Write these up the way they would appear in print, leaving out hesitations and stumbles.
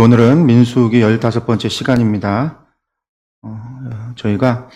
오늘은 민수기 15번째 시간입니다. 저희가,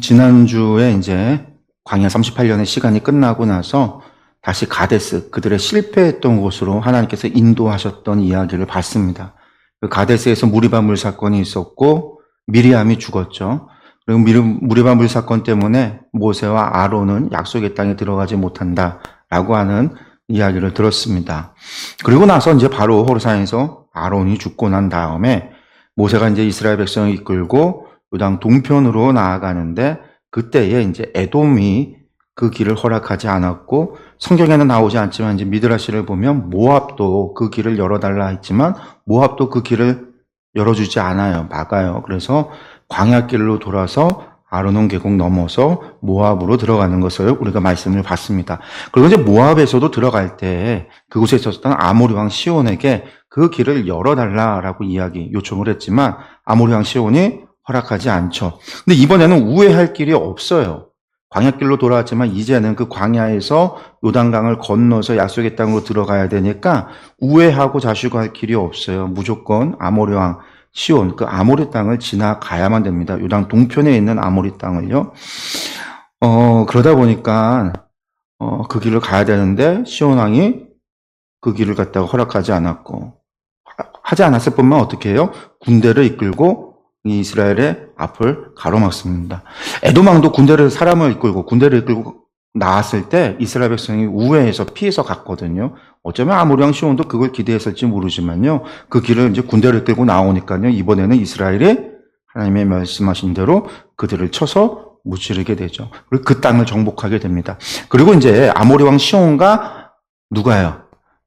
지난주에 이제 광야 38년의 시간이 끝나고 나서 다시 가데스, 그들의 실패했던 곳으로 하나님께서 인도하셨던 이야기를 봤습니다. 그 가데스에서 무리바 물 사건이 있었고, 미리암이 죽었죠. 그리고 무리바 물 사건 때문에 모세와 아론은 약속의 땅에 들어가지 못한다라고 하는 이야기를 들었습니다. 그리고 나서 이제 바로 호르산에서 아론이 죽고 난 다음에 모세가 이제 이스라엘 백성을 이끌고 요단 동편으로 나아가는데 그때에 이제 에돔이 그 길을 허락하지 않았고 성경에는 나오지 않지만 이제 미드라시를 보면 모압도 그 길을 열어달라 했지만 모압도 그 길을 열어주지 않아요. 막아요. 그래서 광야길로 돌아서 아르논 계곡 넘어서 모압으로 들어가는 것을 우리가 말씀을 봤습니다. 그리고 이제 모압에서도 들어갈 때 그곳에 있었던 아모리 왕 시온에게 그 길을 열어달라라고 요청을 했지만 아모리 왕 시온이 허락하지 않죠. 근데 이번에는 우회할 길이 없어요. 광야길로 돌아왔지만 이제는 그 광야에서 요단강을 건너서 약속의 땅으로 들어가야 되니까 우회하고 자수할 길이 없어요. 무조건 아모리 왕 시온, 그 아모리 땅을 지나가야만 됩니다. 요단 동편에 있는 아모리 땅을요. 그러다 보니까, 그 길을 가야 되는데, 시온 왕이 그 길을 갖다가 허락하지 않았고, 하지 않았을 뿐만 어떻게 해요? 군대를 이끌고 이스라엘의 앞을 가로막습니다. 에돔 왕도 사람을 이끌고, 군대를 이끌고 나왔을 때 이스라엘 백성이 우회해서 피해서 갔거든요. 어쩌면 아모리 왕 시온도 그걸 기대했을지 모르지만요. 그 길을 이제 군대를 끌고 나오니까요. 이번에는 이스라엘이 하나님의 말씀하신 대로 그들을 쳐서 무찌르게 되죠. 그리고 그 땅을 정복하게 됩니다. 그리고 이제 아모리 왕 시온과 누가요?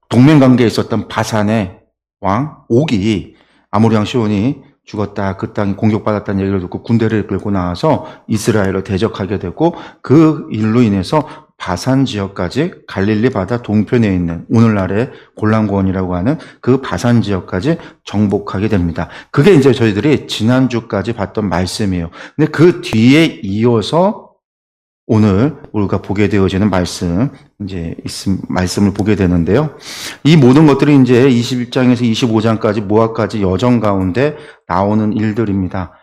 동맹 관계에 있었던 바산의 왕 옥이 아모리 왕 시온이 죽었다, 그 땅이 공격받았다는 얘기를 듣고 군대를 이끌고 나와서 이스라엘을 대적하게 되고 그 일로 인해서 바산 지역까지 갈릴리 바다 동편에 있는 오늘날의 골란고원이라고 하는 그 바산 지역까지 정복하게 됩니다. 그게 이제 저희들이 지난주까지 봤던 말씀이에요. 근데 그 뒤에 이어서 오늘 우리가 보게 되어지는 말씀을 보게 되는데요. 이 모든 것들이 이제 21장에서 25장까지 모압까지 여정 가운데 나오는 일들입니다.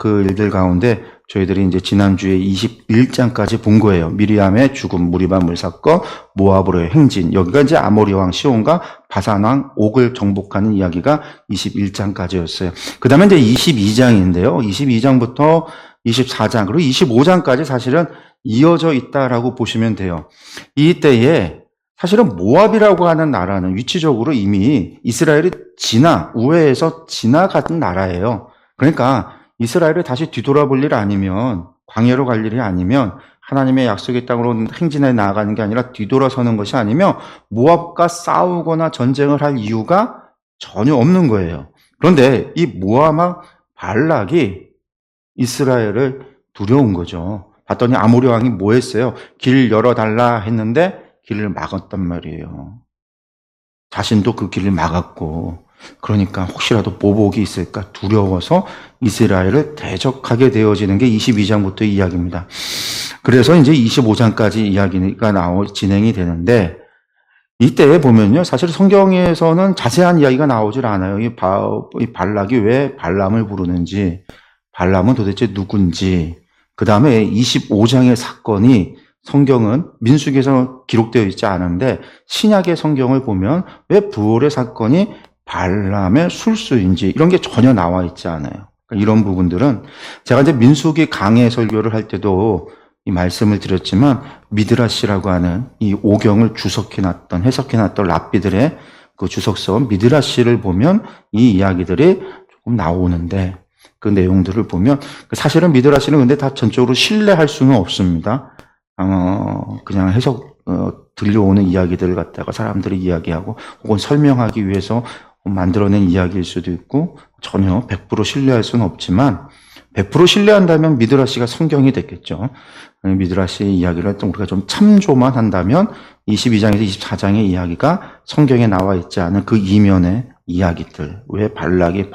그 일들 가운데 저희들이 이제 지난주에 21장까지 본 거예요. 미리암의 죽음, 무리바 물 사건, 모압으로의 행진. 여기가 이제 아모리 왕 시온과 바산 왕 옥을 정복하는 이야기가 21장까지였어요. 그 다음에 이제 22장인데요. 22장부터 24장, 그리고 25장까지 사실은 이어져 있다라고 보시면 돼요. 이때에 사실은 모압이라고 하는 나라는 위치적으로 이미 이스라엘이 우회해서 지나간 나라예요. 그러니까 이스라엘을 다시 뒤돌아볼 일 아니면, 광야로 갈 일이 아니면, 하나님의 약속의 땅으로 행진해 나아가는 게 아니라 뒤돌아서는 것이 아니면 모압과 싸우거나 전쟁을 할 이유가 전혀 없는 거예요. 그런데 이 모압 왕 발락이 이스라엘을 두려운 거죠. 봤더니 아모리 왕이 뭐 했어요? 길 열어달라 했는데 길을 막았단 말이에요. 자신도 그 길을 막았고, 그러니까 혹시라도 보복이 있을까 두려워서 이스라엘을 대적하게 되어지는 게 22장부터 이야기입니다. 그래서 이제 25장까지 이야기가 진행이 되는데, 이때 보면요, 사실 성경에서는 자세한 이야기가 나오질 않아요. 이 발락이 왜 발람을 부르는지, 발람은 도대체 누군지, 그 다음에 25장의 사건이 성경은 민수기에서 기록되어 있지 않은데 신약의 성경을 보면 왜 부올의 사건이 발람의 술수인지 이런 게 전혀 나와 있지 않아요. 그러니까 이런 부분들은 제가 이제 민수기 강해 설교를 할 때도 이 말씀을 드렸지만 미드라시라고 하는 이 오경을 해석해놨던 랍비들의 그 주석서 미드라시를 보면 이 이야기들이 조금 나오는데 그 내용들을 보면 사실은 미드라시는 근데 다 전적으로 신뢰할 수는 없습니다. 그냥 들려오는 이야기들을 갖다가 사람들이 이야기하고 혹은 설명하기 위해서 만들어낸 이야기일 수도 있고 전혀 100% 신뢰할 수는 없지만 100% 신뢰한다면 미드라시가 성경이 됐겠죠. 미드라시의 이야기를 우리가 좀 참조만 한다면 22장에서 24장의 이야기가 성경에 나와 있지 않은 그 이면의 이야기들, 왜 발락이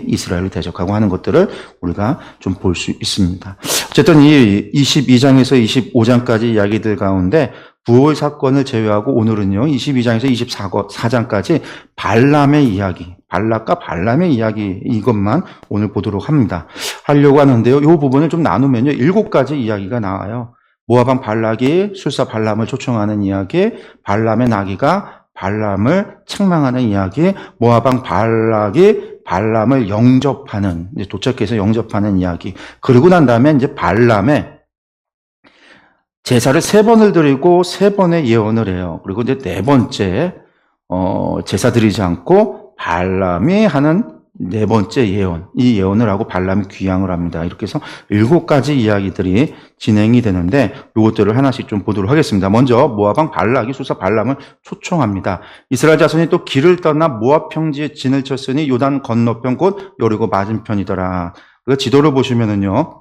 이스라엘을 대적하고 하는 것들을 우리가 좀 볼 수 있습니다. 어쨌든 이 22장에서 25장까지 이야기들 가운데 부호의 사건을 제외하고 오늘은요, 22장에서 24장까지 발람의 이야기, 발락과 발람의 이야기, 이것만 오늘 보도록 하려고 하는데요. 이 부분을 좀 나누면요, 7가지 이야기가 나와요. 모압 발락이 술사 발람을 초청하는 이야기, 발람의 나귀가 발람을 책망하는 이야기, 모압 발락이 발람을 영접하는, 이제 도착해서 영접하는 이야기. 그러고 난 다음에 이제 발람의 제사를 3번을 드리고 3번의 예언을 해요. 그리고 이제 4번째, 제사 드리지 않고 발람이 하는 4번째 예언, 이 예언을 하고 발람이 귀향을 합니다. 이렇게 해서 7가지 이야기들이 진행이 되는데 이것들을 하나씩 좀 보도록 하겠습니다. 먼저 모압 발락이 술사 발람을 초청합니다. 이스라엘 자손이 또 길을 떠나 모압 평지에 진을 쳤으니 요단 건너편 곧 여리고 맞은편이더라. 그러니까 지도를 보시면은요,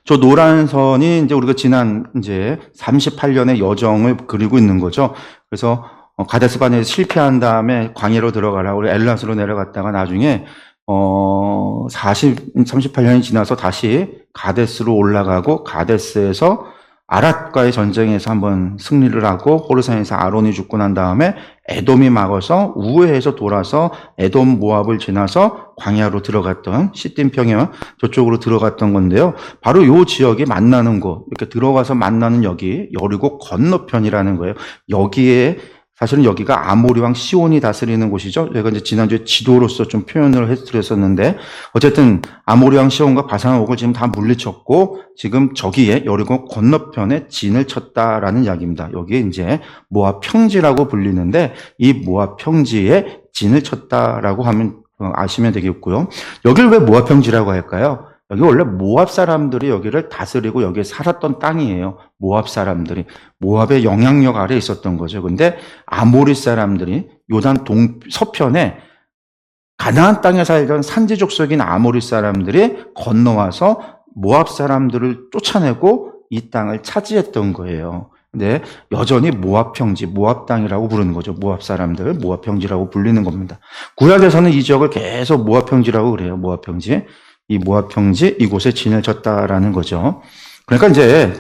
저 노란 선이 이제 우리가 지난 이제 38년의 여정을 그리고 있는 거죠. 그래서 가데스 바네에서 실패한 다음에 광야로 들어가라고 우리 엘라스로 내려갔다가 나중에 38년이 지나서 다시 가데스로 올라가고 가데스에서 아랏과의 전쟁에서 한번 승리를 하고 호르산에서 아론이 죽고 난 다음에 에돔이 막아서 우회해서 돌아서 에돔 모압을 지나서 광야로 들어갔던 시딤 평야 저쪽으로 들어갔던 건데요. 바로 이 지역에 만나는 곳, 이렇게 들어가서 만나는 여기 여리고 건너편이라는 거예요. 여기에 사실은 여기가 아모리 왕 시온이 다스리는 곳이죠. 제가 이제 지난주에 지도로서 좀 표현을 해드렸었는데, 어쨌든 아모리 왕 시온과 바산 옥을 지금 다 물리쳤고, 지금 저기에 여리고 건너편에 진을 쳤다라는 이야기입니다. 여기에 이제 모압 평지라고 불리는데, 이 모압 평지에 진을 쳤다라고 하면 아시면 되겠고요. 여기를 왜 모압 평지라고 할까요? 여기 원래 모압 사람들이 여기를 다스리고 여기에 살았던 땅이에요. 모압 사람들이. 모압의 영향력 아래에 있었던 거죠. 근데 아모리 사람들이 요단 서편에 가나안 땅에 살던 산지 족속인 아모리 사람들이 건너와서 모압 사람들을 쫓아내고 이 땅을 차지했던 거예요. 근데 여전히 모압 평지, 모압 땅이라고 부르는 거죠. 모압 사람들, 모압 평지라고 불리는 겁니다. 구약에서는 이 지역을 계속 모압 평지라고 그래요. 모압 평지. 이 모압 평지 이곳에 진을 쳤다라는 거죠. 그러니까 이제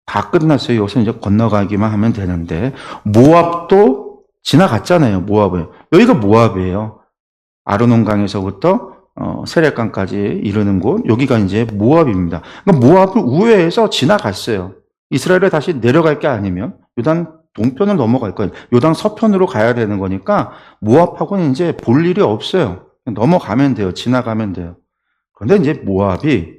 다 끝났어요. 여기서 이제 건너가기만 하면 되는데 모압도 지나갔잖아요. 모압을. 여기가 모압이에요. 아르논강에서부터 세렛강까지 이르는 곳, 여기가 이제 모압입니다. 그러니까 모압을 우회해서 지나갔어요. 이스라엘에 다시 내려갈 게 아니면 요단 동편을 넘어갈 거예요. 요단 서편으로 가야 되는 거니까 모압하고는 이제 볼 일이 없어요. 넘어가면 돼요. 지나가면 돼요. 그런데 이제 모압이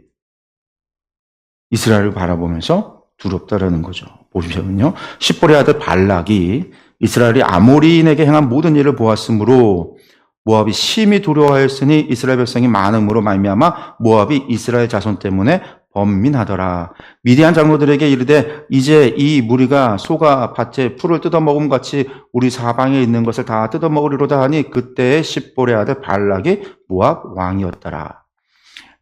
이스라엘을 바라보면서 두렵다라는 거죠. 보시면요. 십볼의 아들 발락이 이스라엘이 아모리인에게 행한 모든 일을 보았으므로 모압이 심히 두려워하였으니 이스라엘 백성이 많음으로 말미암아 모압이 이스라엘 자손 때문에 번민하더라. 미디안 장로들에게 이르되 이제 이 무리가 소가 밭에 풀을 뜯어먹음 같이 우리 사방에 있는 것을 다 뜯어먹으리로다 하니 그때의 십볼의 아들 발락이 모압 왕이었더라.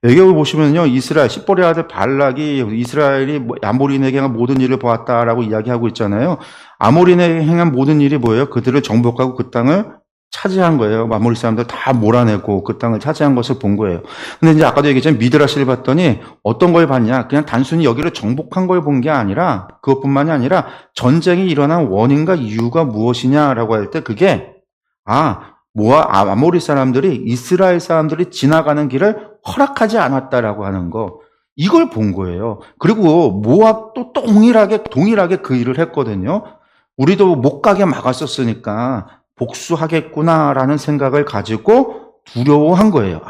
여기 보시면요, 이스라엘, 십볼의 아들 발락이 이스라엘이 아모리인에게 행한 모든 일을 보았다라고 이야기하고 있잖아요. 아모리인에게 행한 모든 일이 뭐예요? 그들을 정복하고 그 땅을 차지한 거예요. 아모리 사람들 다 몰아내고 그 땅을 차지한 것을 본 거예요. 근데 이제 아까도 얘기했지만 미드라시를 봤더니 어떤 걸 봤냐? 그냥 단순히 여기를 정복한 걸 본 게 아니라, 그것뿐만이 아니라 전쟁이 일어난 원인과 이유가 무엇이냐라고 할 때 그게, 아모리 사람들이 이스라엘 사람들이 지나가는 길을 허락하지 않았다라고 하는 거, 이걸 본 거예요. 그리고 모압도 동일하게 그 일을 했거든요. 우리도 못 가게 막았었으니까 복수하겠구나라는 생각을 가지고 두려워한 거예요.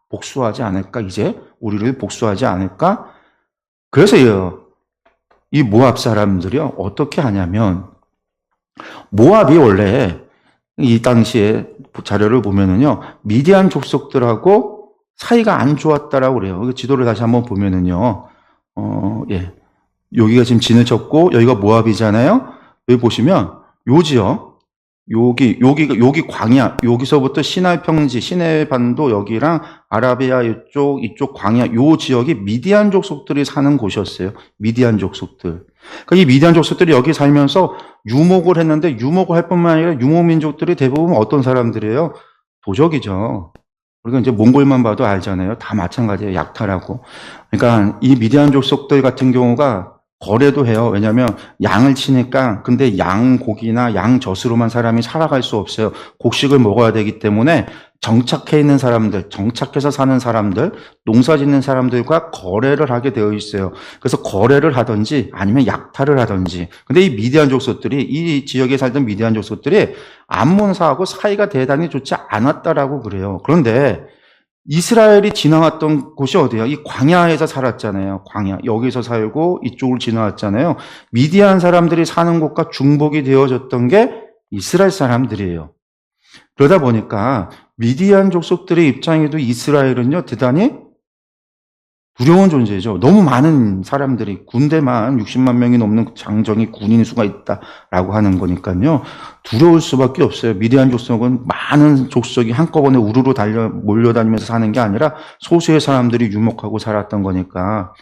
복수하지 않을까? 이제 우리를 복수하지 않을까? 그래서 이 모압 사람들이요, 어떻게 하냐면, 모압이 원래 이 당시에 자료를 보면은요, 미디안 족속들하고 사이가 안 좋았다라고 그래요. 지도를 다시 한번 보면은요, 여기가 지금 진을 쳤고, 여기가 모압이잖아요? 여기 보시면, 요 지역, 여기 광야, 여기서부터 시나이 평지, 시내 반도 여기랑 아라비아 이쪽 광야, 요 지역이 미디안 족속들이 사는 곳이었어요. 미디안 족속들. 그러니까 이 미디안 족속들이 여기 살면서 유목을 했는데, 유목을 할 뿐만 아니라 유목 민족들이 대부분 어떤 사람들이에요? 도적이죠. 우리가 이제 몽골만 봐도 알잖아요. 다 마찬가지예요. 약탈하고. 그러니까 이 미디안 족속들 같은 경우가 거래도 해요. 왜냐하면 양을 치니까. 근데 양고기나 양젖으로만 사람이 살아갈 수 없어요. 곡식을 먹어야 되기 때문에 정착해 있는 사람들, 정착해서 사는 사람들, 농사 짓는 사람들과 거래를 하게 되어 있어요. 그래서 거래를 하든지 아니면 약탈을 하든지. 근데 이 미디안 족속들이, 이 지역에 살던 미디안 족속들이 암몬사하고 사이가 대단히 좋지 않았다라고 그래요. 그런데 이스라엘이 지나왔던 곳이 어디예요? 이 광야에서 살았잖아요. 광야. 여기서 살고 이쪽을 지나왔잖아요. 미디안 사람들이 사는 곳과 중복이 되어졌던 게 이스라엘 사람들이에요. 그러다 보니까 미디안 족속들의 입장에도 이스라엘은요, 대단히 두려운 존재죠. 너무 많은 사람들이, 군대만 60만 명이 넘는 장정이 군인 수가 있다라고 하는 거니까요. 두려울 수밖에 없어요. 미디안 족속은 많은 족속이 한꺼번에 우르르 몰려다니면서 사는 게 아니라 소수의 사람들이 유목하고 살았던 거니까.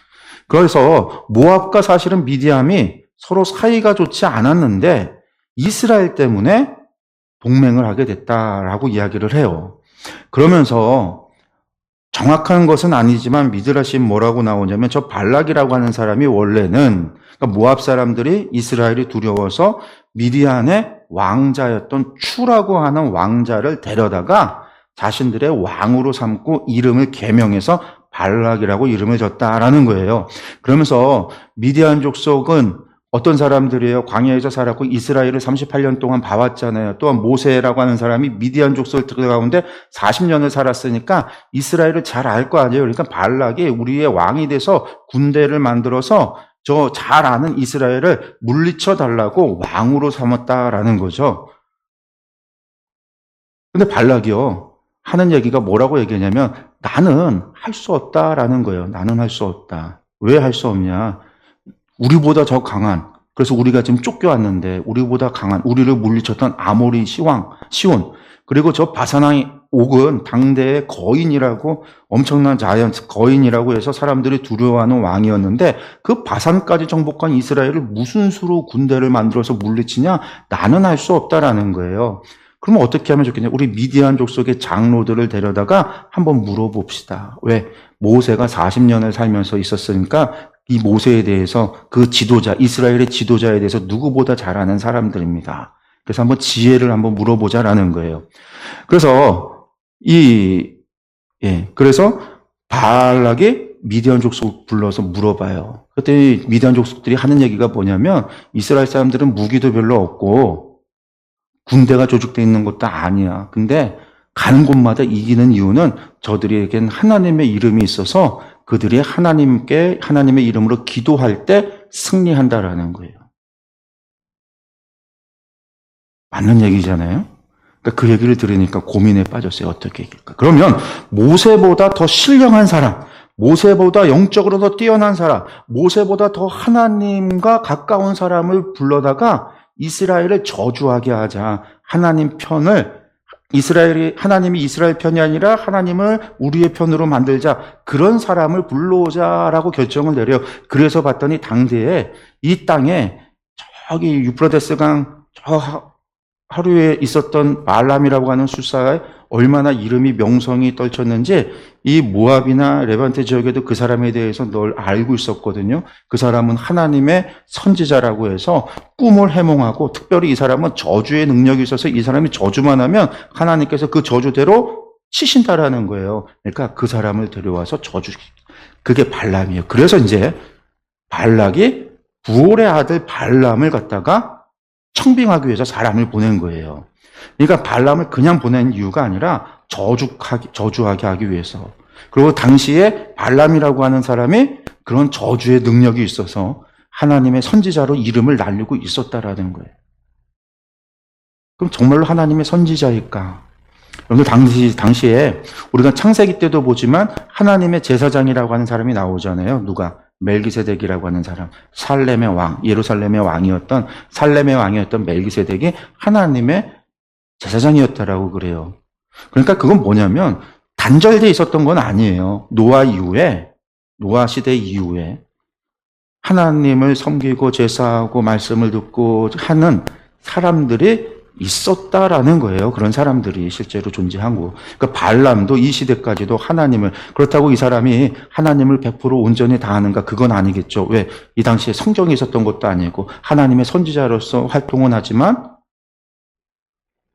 그래서 모압과 사실은 미디안이 서로 사이가 좋지 않았는데 이스라엘 때문에 동맹을 하게 됐다라고 이야기를 해요. 그러면서 정확한 것은 아니지만 미드라시에 뭐라고 나오냐면 저 발락이라고 하는 사람이 원래는 그러니까 모압 사람들이 이스라엘이 두려워서 미디안의 왕자였던 추라고 하는 왕자를 데려다가 자신들의 왕으로 삼고 이름을 개명해서 발락이라고 이름을 줬다라는 거예요. 그러면서 미디안 족속은 어떤 사람들이에요? 광야에서 살았고 이스라엘을 38년 동안 봐왔잖아요. 또한 모세라고 하는 사람이 미디안 족속을 들어가운데 40년을 살았으니까 이스라엘을 잘 알 거 아니에요. 그러니까 발락이 우리의 왕이 돼서 군대를 만들어서 저 잘 아는 이스라엘을 물리쳐 달라고 왕으로 삼았다라는 거죠. 근데 발락이요, 하는 얘기가 뭐라고 얘기하냐면 나는 할 수 없다라는 거예요. 나는 할 수 없다. 왜 할 수 없냐? 우리보다 더 강한, 그래서 우리가 지금 쫓겨왔는데 우리보다 강한, 우리를 물리쳤던 아모리 시온, 그리고 저 바사나이 옥은 당대의 거인이라고, 엄청난 자이언트 거인이라고 해서 사람들이 두려워하는 왕이었는데 그 바산까지 정복한 이스라엘을 무슨 수로 군대를 만들어서 물리치냐? 나는 할 수 없다라는 거예요. 그러면 어떻게 하면 좋겠냐? 우리 미디안 족속의 장로들을 데려다가 한번 물어봅시다. 왜? 모세가 40년을 살면서 있었으니까 이 모세에 대해서, 그 지도자, 이스라엘의 지도자에 대해서 누구보다 잘 아는 사람들입니다. 그래서 한번 지혜를 한번 물어보자라는 거예요. 그래서 그래서 발락이 미디안 족속 불러서 물어봐요. 그때 미디안 족속들이 하는 얘기가 뭐냐면 이스라엘 사람들은 무기도 별로 없고 군대가 조직되어 있는 것도 아니야. 근데 가는 곳마다 이기는 이유는 저들에겐 하나님의 이름이 있어서 그들이 하나님의 이름으로 기도할 때 승리한다라는 거예요. 맞는 얘기잖아요. 그러니까 그 얘기를 들으니까 고민에 빠졌어요. 어떻게 얘기할까? 그러면 모세보다 더 신령한 사람, 모세보다 영적으로 더 뛰어난 사람, 모세보다 더 하나님과 가까운 사람을 불러다가 이스라엘을 저주하게 하자. 하나님 편을, 하나님이 이스라엘 편이 아니라 하나님을 우리의 편으로 만들자. 그런 사람을 불러오자라고 결정을 내려요. 그래서 봤더니 당대에 이 땅에 저기 유프라데스강 저 하루에 있었던 말람이라고 하는 술사가 얼마나 이름이 명성이 떨쳤는지 이 모압이나 레반테 지역에도 그 사람에 대해서 널 알고 있었거든요. 그 사람은 하나님의 선지자라고 해서 꿈을 해몽하고, 특별히 이 사람은 저주의 능력이 있어서 이 사람이 저주만 하면 하나님께서 그 저주대로 치신다라는 거예요. 그러니까 그 사람을 데려와서 그게 발람이에요. 그래서 이제 발락이 부올의 아들 발람을 갖다가 청빙하기 위해서 사람을 보낸 거예요. 그러니까 발람을 그냥 보낸 이유가 아니라 저주하게 하기 위해서. 그리고 당시에 발람이라고 하는 사람이 그런 저주의 능력이 있어서 하나님의 선지자로 이름을 날리고 있었다라는 거예요. 그럼 정말로 하나님의 선지자일까? 여러분, 당시에 우리가 창세기 때도 보지만 하나님의 제사장이라고 하는 사람이 나오잖아요. 누가? 멜기세덱이라고 하는 사람, 살렘의 왕, 예루살렘의 왕이었던 살렘의 왕이었던 멜기세덱이 하나님의 제사장이었다라고 그래요. 그러니까 그건 뭐냐면 단절돼 있었던 건 아니에요. 노아 시대 이후에 하나님을 섬기고 제사하고 말씀을 듣고 하는 사람들이 있었다라는 거예요. 그런 사람들이 실제로 존재하고. 그러니까 발람도 이 시대까지도 하나님을, 그렇다고 이 사람이 하나님을 100% 온전히 다하는가? 그건 아니겠죠. 왜? 이 당시에 성경이 있었던 것도 아니고 하나님의 선지자로서 활동은 하지만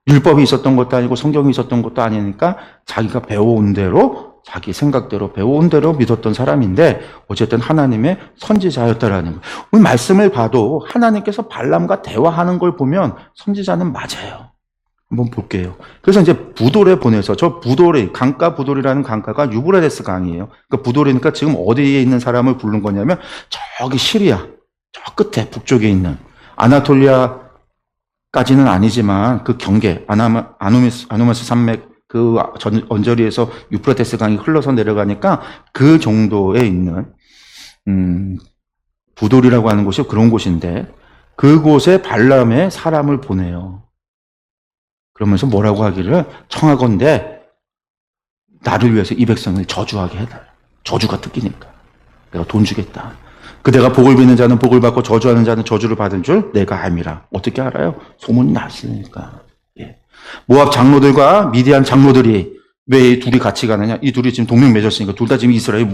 율법이 있었던 것도 아니고 성경이 있었던 것도 아니니까 자기가 배워온 대로, 자기 생각대로 배워온 대로 믿었던 사람인데 어쨌든 하나님의 선지자였다라는 거예요. 오늘 말씀을 봐도 하나님께서 발람과 대화하는 걸 보면 선지자는 맞아요. 한번 볼게요. 그래서 이제 부돌에 보내서, 저 부돌이, 강가 부돌이라는 강가가 유브라데스 강이에요. 그러니까 부돌이니까 지금 어디에 있는 사람을 부른 거냐면 저기 시리아, 저 끝에 북쪽에 있는 아나톨리아까지는 아니지만 그 경계, 아누마스 산맥 그 언저리에서 유프라테스 강이 흘러서 내려가니까 그 정도에 있는 부돌이라고 하는 곳이 그런 곳인데 그곳에 발람의 사람을 보내요. 그러면서 뭐라고 하기를 청하건대 나를 위해서 이 백성을 저주하게 해달라. 저주가 뜯기니까 내가 돈 주겠다. 그 내가 복을 비는 자는 복을 받고 저주하는 자는 저주를 받은 줄 내가 암이라. 어떻게 알아요? 소문이 났으니까. 예. 모압 장로들과 미디안 장로들이 왜 이 둘이 같이 가느냐? 이 둘이 지금 동맹 맺었으니까 둘 다 지금 이스라엘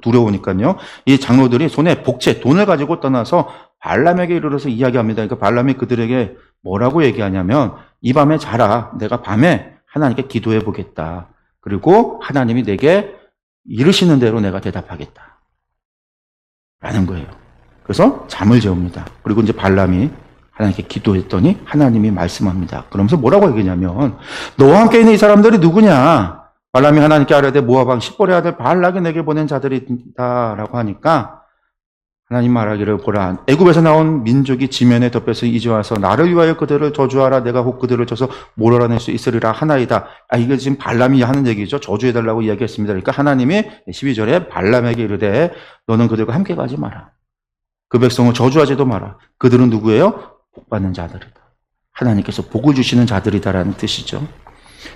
두려우니까요. 이 장로들이 손에 복채, 돈을 가지고 떠나서 발람에게 이르러서 이야기합니다. 그러니까 발람이 그들에게 뭐라고 얘기하냐면 이 밤에 자라. 내가 밤에 하나님께 기도해 보겠다. 그리고 하나님이 내게 이르시는 대로 내가 대답하겠다. 라는 거예요. 그래서 잠을 재웁니다. 그리고 이제 발람이 하나님께 기도했더니 하나님이 말씀합니다. 그러면서 뭐라고 얘기냐면 너와 함께 있는 이 사람들이 누구냐? 발람이 하나님께 아뢰되 모압 왕 십볼의 아들 발락이 내게 보낸 자들이다 라고 하니까 하나님 말하기를 보라 애굽에서 나온 민족이 지면에 덮여서 이제 와서 나를 위하여 그들을 저주하라. 내가 혹 그들을 쳐서 몰아낼 수 있으리라 하나이다. 이게 지금 발람이 하는 얘기죠. 저주해달라고 이야기했습니다. 그러니까 하나님이 12절에 발람에게 이르되 너는 그들과 함께 가지 마라. 그 백성을 저주하지도 마라. 그들은 누구예요? 복받는 자들이다. 하나님께서 복을 주시는 자들이다라는 뜻이죠.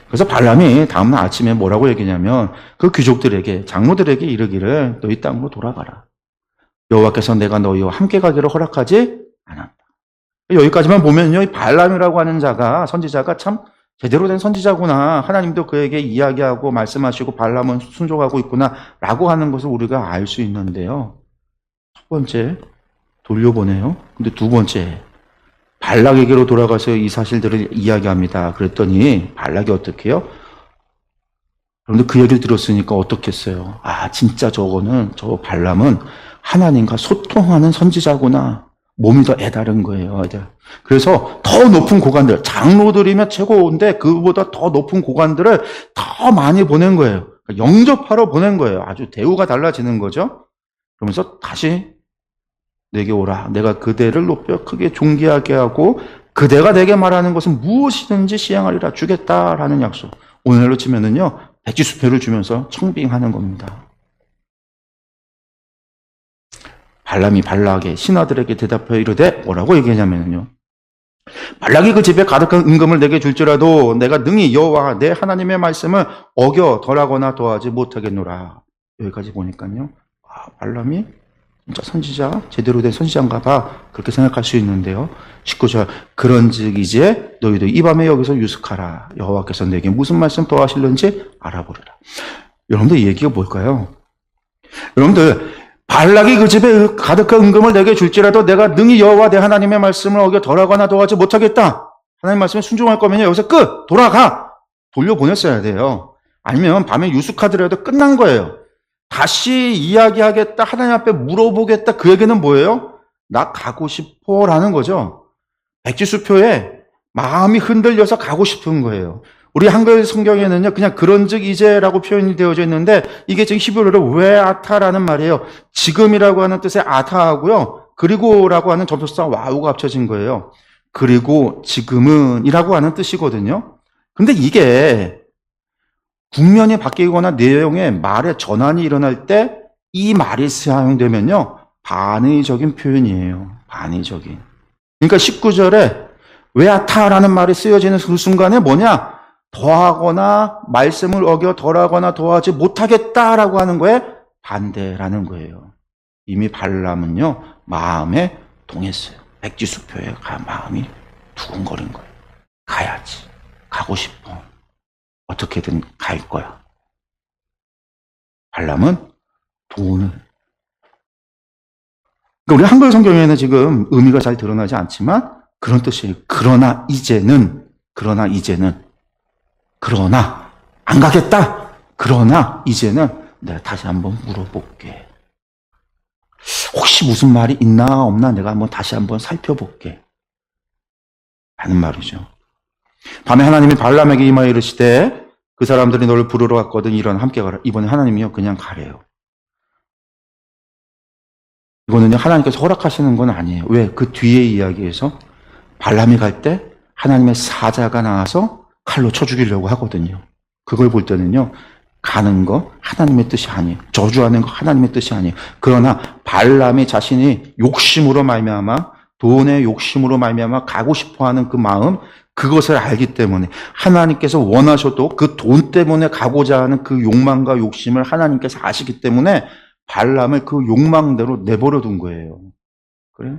그래서 발람이 다음날 아침에 뭐라고 얘기냐면 그 귀족들에게 장로들에게 이르기를 너희 땅으로 돌아가라. 여호와께서 내가 너희와 함께 가기를 허락하지 않았다. 여기까지만 보면요, 이 발람이라고 하는 자가 선지자가 참 제대로 된 선지자구나. 하나님도 그에게 이야기하고 말씀하시고 발람은 순종하고 있구나라고 하는 것을 우리가 알 수 있는데요. 첫 번째 돌려보내요. 근데 두 번째 발락에게로 돌아가서 이 사실들을 이야기합니다. 그랬더니 발락이 어떻게 해요? 여러분들 그 얘기를 들었으니까 어떻겠어요? 진짜 저 발람은 하나님과 소통하는 선지자구나. 몸이 더 애다른 거예요. 그래서 더 높은 고관들, 장로들이면 최고인데 그보다 더 높은 고관들을 더 많이 보낸 거예요. 영접하러 보낸 거예요. 아주 대우가 달라지는 거죠. 그러면서 다시 내게 오라. 내가 그대를 높여 크게 존귀하게 하고 그대가 내게 말하는 것은 무엇이든지 시행하리라. 주겠다라는 약속. 오늘날로 치면은요, 백지수표를 주면서 청빙하는 겁니다. 발람이 발락의 신하들에게 대답하여 이르되 뭐라고 얘기하냐면요. 발락이 그 집에 가득한 은금을 내게 줄지라도 내가 능히 여호와 내 하나님의 말씀을 어겨 덜하거나 더하지 못하겠노라. 여기까지 보니까요. 발람이 진짜 선지자, 제대로 된 선지자인가 봐. 그렇게 생각할 수 있는데요. 19절 그런즉 이제 너희도 이 밤에 여기서 유숙하라. 여호와께서 내게 무슨 말씀 더하실는지 알아보리라. 여러분들 이 얘기가 뭘까요? 여러분들 발락이 그 집에 가득한 은금을 내게 줄지라도 내가 능히 여호와 내 하나님의 말씀을 어겨 덜하거나 더하지 못하겠다. 하나님 말씀에 순종할 거면요. 여기서 끝! 돌아가! 돌려보냈어야 돼요. 아니면 밤에 유숙하더라도 끝난 거예요. 다시 이야기하겠다. 하나님 앞에 물어보겠다. 그 얘기는 뭐예요? 나 가고 싶어 라는 거죠. 백지수표에 마음이 흔들려서 가고 싶은 거예요. 우리 한글 성경에는요, 그냥 그런즉 이제라고 표현이 되어져 있는데, 이게 지금 히브리어로 왜 아타라는 말이에요. 지금이라고 하는 뜻의 아타하고요, 그리고라고 하는 접속사 와우가 합쳐진 거예요. 그리고 지금은이라고 하는 뜻이거든요. 근데 이게 국면이 바뀌거나 내용의 말의 전환이 일어날 때 이 말이 사용되면요, 반의적인 표현이에요. 반의적인. 그러니까 19절에 왜 아타라는 말이 쓰여지는 그 순간에 뭐냐? 더하거나 말씀을 어겨 덜하거나 더하지 못하겠다라고 하는 거에 반대라는 거예요. 이미 발람은요, 마음에 동했어요. 백지수표에 마음이 두근거린 거예요. 가야지. 가고 싶어. 어떻게든 갈 거야. 발람은 돈을. 그러니까 우리 한글 성경에는 지금 의미가 잘 드러나지 않지만 그런 뜻이에요. 그러나 이제는 안 가겠다. 그러나 이제는 내가 다시 한번 물어볼게. 혹시 무슨 말이 있나 없나 내가 한번 다시 한번 살펴볼게. 하는 말이죠. 밤에 하나님이 발람에게 임하여 이르시되 그 사람들이 너를 부르러 왔거든. 일어나 함께 가라. 이번에 하나님이요 그냥 가래요. 이거는요 하나님께서 허락하시는 건 아니에요. 왜? 그 뒤에 이야기에서 발람이 갈 때 하나님의 사자가 나와서 칼로 쳐 죽이려고 하거든요. 그걸 볼 때는요 가는 거 하나님의 뜻이 아니에요. 저주하는 거 하나님의 뜻이 아니에요. 그러나 발람이 자신이 욕심으로 말미암아 돈의 욕심으로 말미암아 가고 싶어하는 그 마음 그것을 알기 때문에 하나님께서 원하셔도 그 돈 때문에 가고자 하는 그 욕망과 욕심을 하나님께서 아시기 때문에 발람을 그 욕망대로 내버려 둔 거예요. 그래?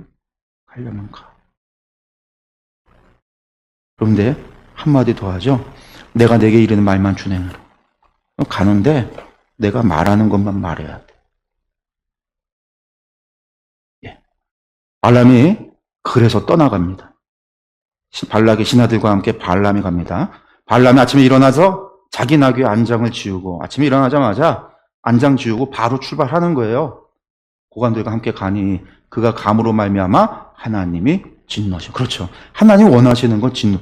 가려면 가. 그런데 한마디 더 하죠. 내가 내게 이르는 말만 준행하라. 가는데 내가 말하는 것만 말해야 돼. 예. 발람이 그래서 떠나갑니다. 발락의 신하들과 함께 발람이 갑니다. 발람이 아침에 일어나서 자기 나귀의 안장을 지우고 아침에 일어나자마자 안장 지우고 바로 출발하는 거예요. 고관들과 함께 가니 그가 감으로 말미암아 하나님이 진노하시고 그렇죠. 하나님 원하시는 건 진노.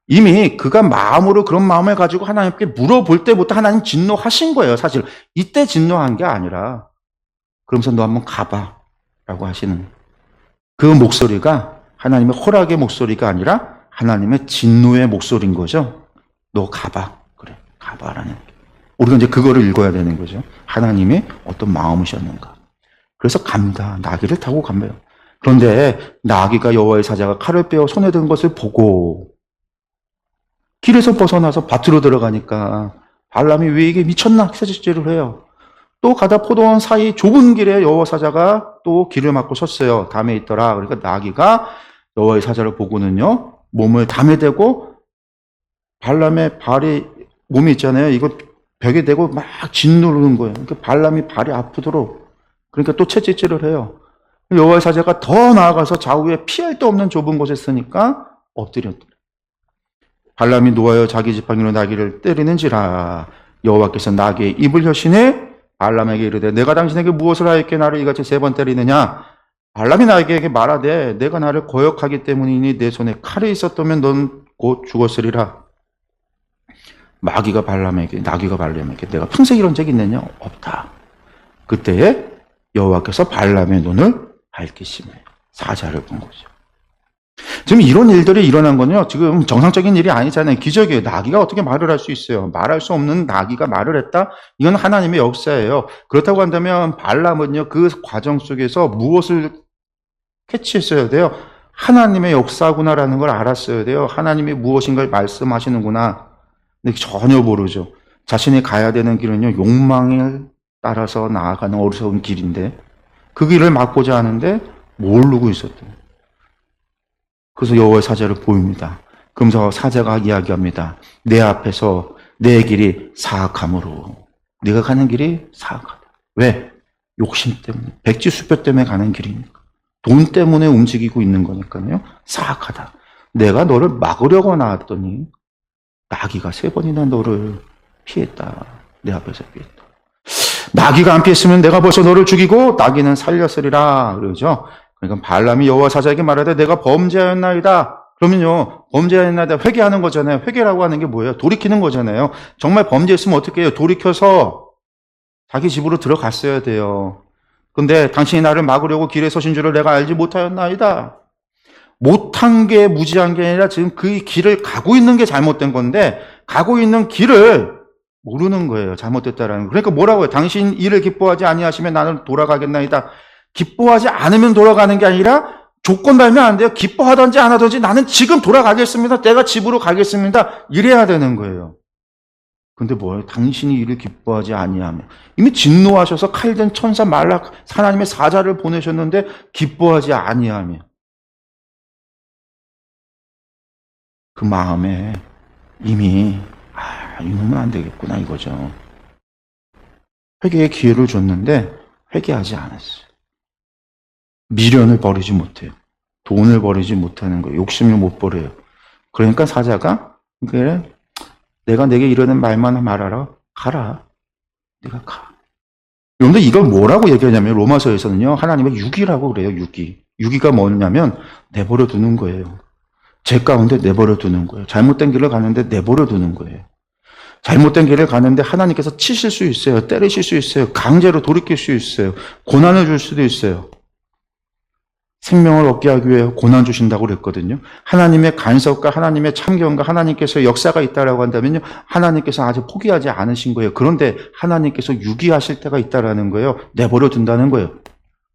이미 그가 마음으로 그런 마음을 가지고 하나님께 물어볼 때부터 하나님 진노하신 거예요. 사실 이때 진노한 게 아니라 그러면서 너 한번 가봐 라고 하시는 그 목소리가 하나님의 허락의 목소리가 아니라 하나님의 진노의 목소리인 거죠. 너 가봐. 그래 가봐라는 우리가 이제 그거를 읽어야 되는 거죠. 하나님이 어떤 마음이셨는가. 그래서 갑니다. 나귀를 타고 갑니다. 그런데 나귀가 여호와의 사자가 칼을 빼어 손에 든 것을 보고 길에서 벗어나서 밭으로 들어가니까 발람이 왜 이게 미쳤나 새짓질을 해요. 또 가다 포도원 사이 좁은 길에 여호와 사자가 또 길을 막고 섰어요. 담에 있더라. 그러니까 나귀가 여호와의 사자를 보고는요 몸을 담에 대고 발람의 발이 몸이 있잖아요. 이거 벽에 대고 막 짓누르는 거예요. 그러니까 발람이 발이 아프도록 그러니까 또 채찍질을 해요. 여호와의 사자가 더 나아가서 좌우에 피할 데 없는 좁은 곳에 서니까 엎드렸더라. 발람이 노하여 자기 지팡이로 나귀를 때리는지라 여호와께서 나귀의 입을 여시네 발람에게 이르되 내가 당신에게 무엇을 하였기에 나를 이같이 3번 때리느냐. 발람이 나귀에게 말하되 내가 나를 거역하기 때문이니 내 손에 칼이 있었다면 넌 곧 죽었으리라. 나귀가 발람에게 내가 평생 이런 적이 있느냐? 없다. 그때에 여호와께서 발람의 눈을 밝히시며 사자를 본 거죠. 지금 이런 일들이 일어난 건요, 지금 정상적인 일이 아니잖아요. 기적이에요. 나귀가 어떻게 말을 할 수 있어요? 말할 수 없는 나귀가 말을 했다? 이건 하나님의 역사예요. 그렇다고 한다면 발람은요, 그 과정 속에서 무엇을 캐치했어야 돼요? 하나님의 역사구나라는 걸 알았어야 돼요. 하나님이 무엇인가를 말씀하시는구나. 근데 전혀 모르죠. 자신이 가야 되는 길은요, 욕망을 따라서 나아가는 어리석은 길인데, 그 길을 막고자 하는데 모르고 있었대요. 그래서 여호와의 사자를 보입니다. 그러면서 사자가 이야기합니다. 내 앞에서 내 길이 사악함으로 네가 가는 길이 사악하다. 왜? 욕심 때문에, 백지수표 때문에 가는 길이니까. 돈 때문에 움직이고 있는 거니까요. 사악하다. 내가 너를 막으려고 나왔더니 나귀가 3번이나 너를 피했다. 내 앞에서 피했다. 나귀가 안 피했으면 내가 벌써 너를 죽이고 나귀는 살렸으리라. 그러죠. 그러니까 발람이 여호와 사자에게 말하되 내가 범죄하였나이다. 그러면요, 범죄하였나이다. 회개하는 거잖아요. 회개라고 하는 게 뭐예요? 돌이키는 거잖아요. 정말 범죄했으면 어떻게 해요? 돌이켜서 자기 집으로 들어갔어야 돼요. 근데 당신이 나를 막으려고 길에 서신 줄을 내가 알지 못하였나이다. 못한 게 무지한 게 아니라 지금 그 길을 가고 있는 게 잘못된 건데 가고 있는 길을 모르는 거예요. 잘못됐다라는 거. 그러니까 뭐라고요? 당신 일을 기뻐하지 아니하시면 나는 돌아가겠나이다. 기뻐하지 않으면 돌아가는 게 아니라 조건 달면 안 돼요. 기뻐하든지 안 하든지 나는 지금 돌아가겠습니다. 내가 집으로 가겠습니다. 이래야 되는 거예요. 근데 뭐예요? 당신이 이를 기뻐하지 아니하며 이미 진노하셔서 칼든 천사 말락 하나님의 사자를 보내셨는데 기뻐하지 아니하며 그 마음에 이미 이놈은 안 되겠구나 이거죠. 회개의 기회를 줬는데 회개하지 않았어요. 미련을 버리지 못해요. 돈을 버리지 못하는 거예요. 욕심을 못 버려요. 그러니까 사자가 그래, 내가 내게 이러는 말만 말하라. 가라. 내가 가. 그런데 이걸 뭐라고 얘기하냐면 로마서에서는요. 하나님의 유기라고 그래요. 유기가 뭐냐면 내버려 두는 거예요. 죄 가운데 내버려 두는 거예요. 잘못된 길을 가는데 내버려 두는 거예요. 잘못된 길을 가는데 하나님께서 치실 수 있어요. 때리실 수 있어요. 강제로 돌이킬 수 있어요. 고난을 줄 수도 있어요. 생명을 얻게 하기 위해 고난 주신다고 그랬거든요. 하나님의 간섭과 하나님의 참견과 하나님께서 역사가 있다라고 한다면요. 하나님께서 아직 포기하지 않으신 거예요. 그런데 하나님께서 유기하실 때가 있다라는 거예요. 내버려 둔다는 거예요.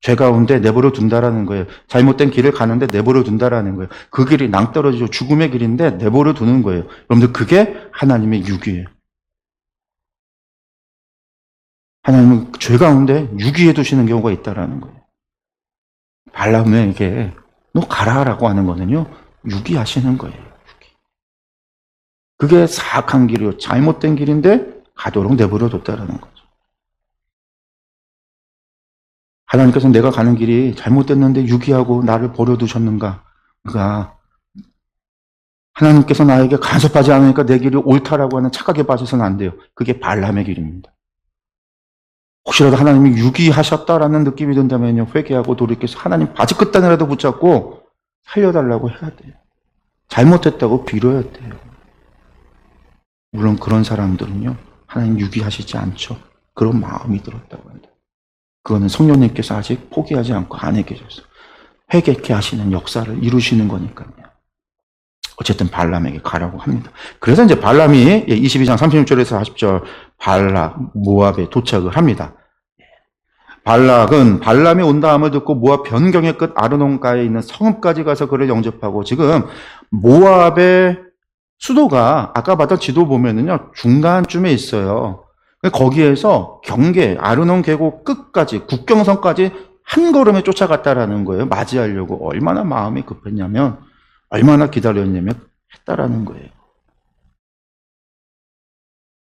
죄 가운데 내버려 둔다라는 거예요. 잘못된 길을 가는데 내버려 둔다라는 거예요. 그 길이 낭떠러지죠. 죽음의 길인데 내버려 두는 거예요. 여러분들 그게 하나님의 유기예요. 하나님은 죄 가운데 유기해 두시는 경우가 있다라는 거예요. 발람에게 너 가라라고 하는 거는요. 유기하시는 거예요. 유기. 그게 사악한 길이요. 잘못된 길인데 가도록 내버려 뒀다라는 거죠. 하나님께서 내가 가는 길이 잘못됐는데 유기하고 나를 버려두셨는가? 그러니까 하나님께서 나에게 간섭하지 않으니까 내 길이 옳다라고 하는 착각에 빠져서는 안 돼요. 그게 발람의 길입니다. 혹시라도 하나님이 유기하셨다라는 느낌이 든다면요. 회개하고 돌이켜서 하나님 바지 끝단이라도 붙잡고 살려달라고 해야 돼요. 잘못했다고 빌어야 돼요. 물론 그런 사람들은요. 하나님 유기하시지 않죠. 그런 마음이 들었다고 한다. 그거는 성령님께서 아직 포기하지 않고 안에 계셔서 회개케 하시는 역사를 이루시는 거니까요. 어쨌든 발람에게 가라고 합니다. 그래서 이제 발람이 22장 36절에서 40절 발락 모압에 도착을 합니다. 발락은 발람이 온 다음을 듣고 모압 변경의 끝 아르논가에 있는 성읍까지 가서 그를 영접하고 지금 모압의 수도가 아까 봤던 지도 보면은요 중간쯤에 있어요. 거기에서 경계 아르논 계곡 끝까지 국경선까지 한 걸음에 쫓아갔다라는 거예요. 맞이하려고 얼마나 마음이 급했냐면 얼마나 기다렸냐면 했다라는 거예요.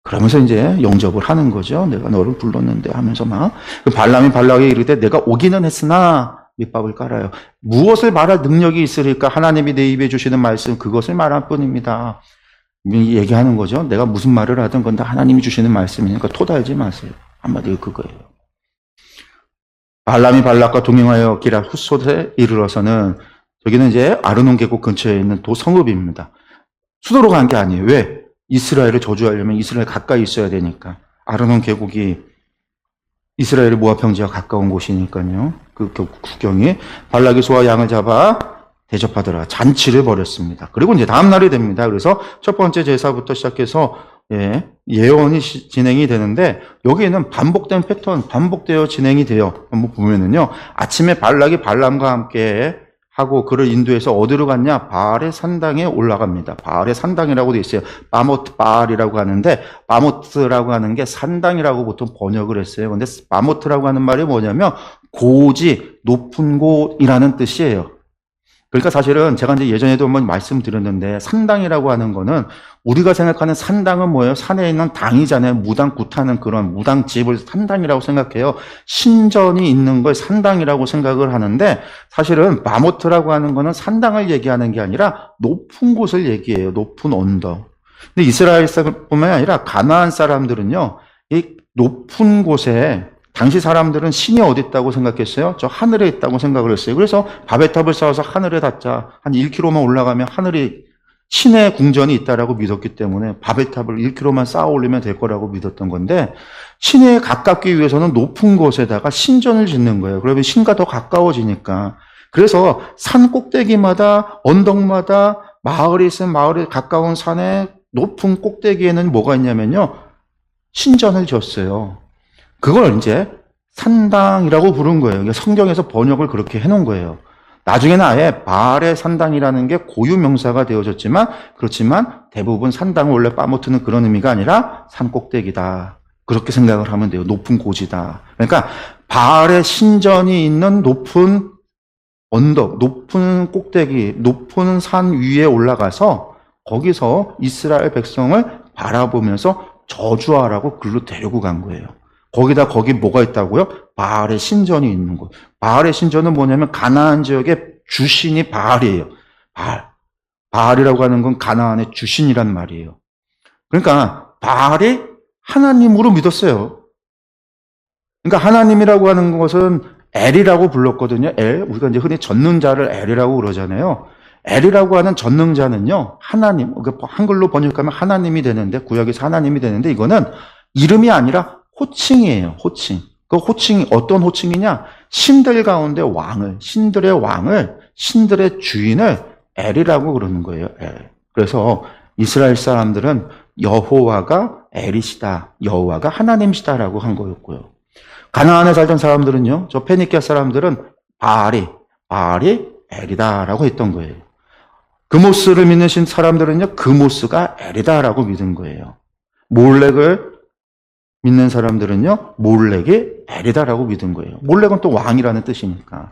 그러면서 이제 영접을 하는 거죠. 내가 너를 불렀는데 하면서 막 발람이 발락에게 이르되 내가 오기는 했으나 밑밥을 깔아요. 무엇을 말할 능력이 있으리까? 하나님이 내 입에 주시는 말씀 그것을 말할 뿐입니다. 얘기하는 거죠. 내가 무슨 말을 하든 건다 하나님이 주시는 말씀이니까 토달지 마세요. 한마디로 그거예요. 발람이 발락과 동행하여 기라 후솥에 이르러서는 여기는 이제 아르논 계곡 근처에 있는 성읍입니다. 수도로 간 게 아니에요. 왜? 이스라엘을 저주하려면 이스라엘 가까이 있어야 되니까. 아르논 계곡이 이스라엘의 모압 평지와 가까운 곳이니까요. 그 국경이 발락이 소와 양을 잡아 대접하더라. 잔치를 벌였습니다. 그리고 이제 다음 날이 됩니다. 그래서 첫 번째 제사부터 시작해서 예언이 진행이 되는데 여기에는 반복된 패턴, 반복되어 진행이 돼요. 한번 보면은요. 아침에 발락이 발람과 함께 하고 그를 인도해서 어디로 갔냐? 바알의 산당에 올라갑니다. 바알의 산당이라고 되어 있어요. 바모트 바알이라고 하는데 바모트라고 하는 게 산당이라고 보통 번역을 했어요. 근데 바모트라고 하는 말이 뭐냐면 고지, 높은 곳이라는 뜻이에요. 그러니까 사실은 제가 이제 예전에도 한번 말씀드렸는데 산당이라고 하는 거는 우리가 생각하는 산당은 뭐예요? 산에 있는 당이잖아요. 무당 굿하는 그런 무당집을 산당이라고 생각해요. 신전이 있는 걸 산당이라고 생각을 하는데 사실은 바모트라고 하는 거는 산당을 얘기하는 게 아니라 높은 곳을 얘기해요. 높은 언덕. 근데 이스라엘 사람뿐만 아니라 가나안 사람들은요. 이 높은 곳에 당시 사람들은 신이 어디 있다고 생각했어요? 저 하늘에 있다고 생각을 했어요. 그래서 바벨탑을 쌓아서 하늘에 닿자 한 1km만 올라가면 하늘이 신의 궁전이 있다라고 믿었기 때문에 바벨탑을 1km만 쌓아 올리면 될 거라고 믿었던 건데 신에 가깝기 위해서는 높은 곳에다가 신전을 짓는 거예요. 그러면 신과 더 가까워지니까. 그래서 산 꼭대기마다 언덕마다 마을이 있으면 마을에 가까운 산의 높은 꼭대기에는 뭐가 있냐면요. 신전을 지었어요. 그걸 이제 산당이라고 부른 거예요. 성경에서 번역을 그렇게 해놓은 거예요. 나중에는 아예 바알의 산당이라는 게 고유 명사가 되어졌지만 그렇지만 대부분 산당은 원래 빠모트는 그런 의미가 아니라 산 꼭대기다. 그렇게 생각을 하면 돼요. 높은 고지다. 그러니까 바알의 신전이 있는 높은 언덕, 높은 꼭대기, 높은 산 위에 올라가서 거기서 이스라엘 백성을 바라보면서 저주하라고 글로 데리고 간 거예요. 거기 뭐가 있다고요? 바알의 신전이 있는 곳. 바알의 신전은 뭐냐면 가나안 지역의 주신이 바알이에요. 바알. 바알이라고 하는 건 가나안의 주신이란 말이에요. 그러니까 바알이 하나님으로 믿었어요. 그러니까 하나님이라고 하는 것은 엘이라고 불렀거든요. 엘. 우리가 이제 흔히 전능자를 엘이라고 그러잖아요. 엘이라고 하는 전능자는요, 하나님, 한글로 번역하면 하나님이 되는데, 구약에서 하나님이 되는데, 이거는 이름이 아니라 호칭이에요, 호칭. 그 호칭이 어떤 호칭이냐? 신들 가운데 왕을, 신들의 왕을, 신들의 주인을 엘이라고 그러는 거예요, 엘. 그래서 이스라엘 사람들은 여호와가 엘이시다, 여호와가 하나님이시다라고 한 거였고요. 가나안에 살던 사람들은요, 저 페니키아 사람들은 바알이 엘이다라고 했던 거예요. 그모스를 믿는 사람들은요, 그모스가 엘이다라고 믿은 거예요. 몰렉을 믿는 사람들은요, 몰렉이 엘이다라고 믿은 거예요. 몰렉은 또 왕이라는 뜻이니까.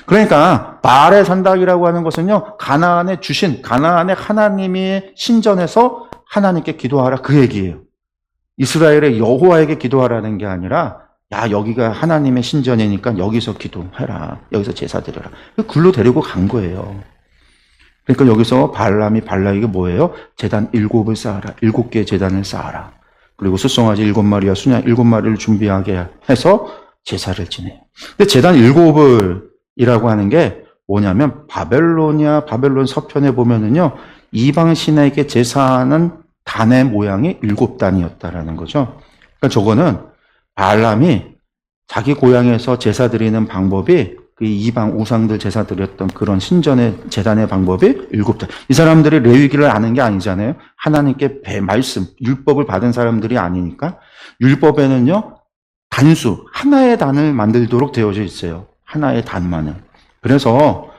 그러니까 바알의 산닥이라고 하는 것은요, 가나안의 주신, 가나안의 하나님의 신전에서 하나님께 기도하라 그 얘기예요. 이스라엘의 여호와에게 기도하라는 게 아니라, 야, 여기가 하나님의 신전이니까 여기서 기도해라, 여기서 제사 드려라. 글로 데리고 간 거예요. 그러니까 여기서 발락이 뭐예요? 제단 7을 쌓아라. 7개의 제단을 쌓아라. 그리고 숫송아지 7마리와 순양 7마리를 준비하게 해서 제사를 지내요. 근데 제단 7을이라고 하는 게 뭐냐면 바벨론 서편에 보면은요, 이방 신에게 제사하는 단의 모양이 7단이었다라는 거죠. 그러니까 저거는 발람이 자기 고향에서 제사 드리는 방법이 그 이방 우상들 제사 드렸던 그런 신전의 제단의 방법이 7단. 이 사람들이 레위기를 아는 게 아니잖아요. 하나님께 말씀, 율법을 받은 사람들이 아니니까. 율법에는요, 단수, 하나의 단을 만들도록 되어져 있어요. 하나의 단만을. 그래서,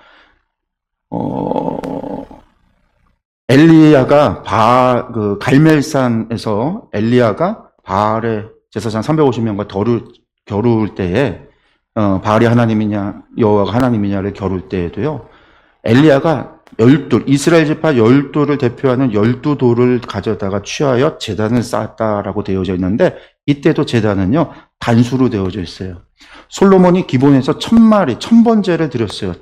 엘리야가 갈멜산에서 엘리야가 바알의 제사장 350명과 겨룰 때에 바알이 하나님이냐 여호와가 하나님이냐를 겨룰 때에도요, 엘리야가 이스라엘 지파 12를 대표하는 12돌을 가져다가 취하여 제단을 쌓았다라고 되어져 있는데, 이때도 제단은요 단수로 되어져 있어요. 솔로몬이 기본에서 1000마리 1000번제를 드렸어요.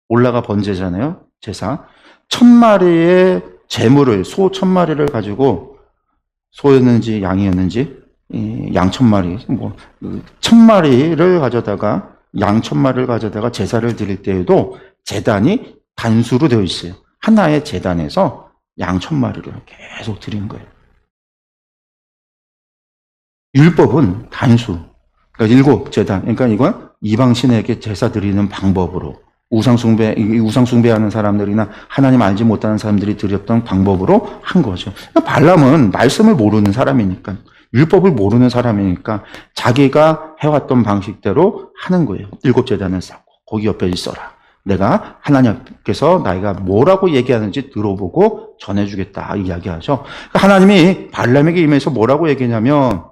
올라가 번제잖아요, 제사. 1000마리의 제물을, 소 1000마리를 가지고, 소였는지 양이었는지 양 1000마리, 1000마리를 가져다가, 양 1000마리를 가져다가 제사를 드릴 때에도 제단이 단수로 되어 있어요. 하나의 제단에서 양 1000마리를 계속 드린 거예요. 율법은 단수. 그러니까 7제단. 그러니까 이건 이방신에게 제사 드리는 방법으로, 우상숭배하는 사람들이나 하나님 알지 못하는 사람들이 드렸던 방법으로 한 거죠. 발람은 말씀을 모르는 사람이니까, 율법을 모르는 사람이니까 자기가 해왔던 방식대로 하는 거예요. 7제단을 쌓고 거기 옆에 있어라. 내가 하나님께서 나이가 뭐라고 얘기하는지 들어보고 전해주겠다 이야기하죠. 하나님이 발람에게 임해서 뭐라고 얘기했냐면,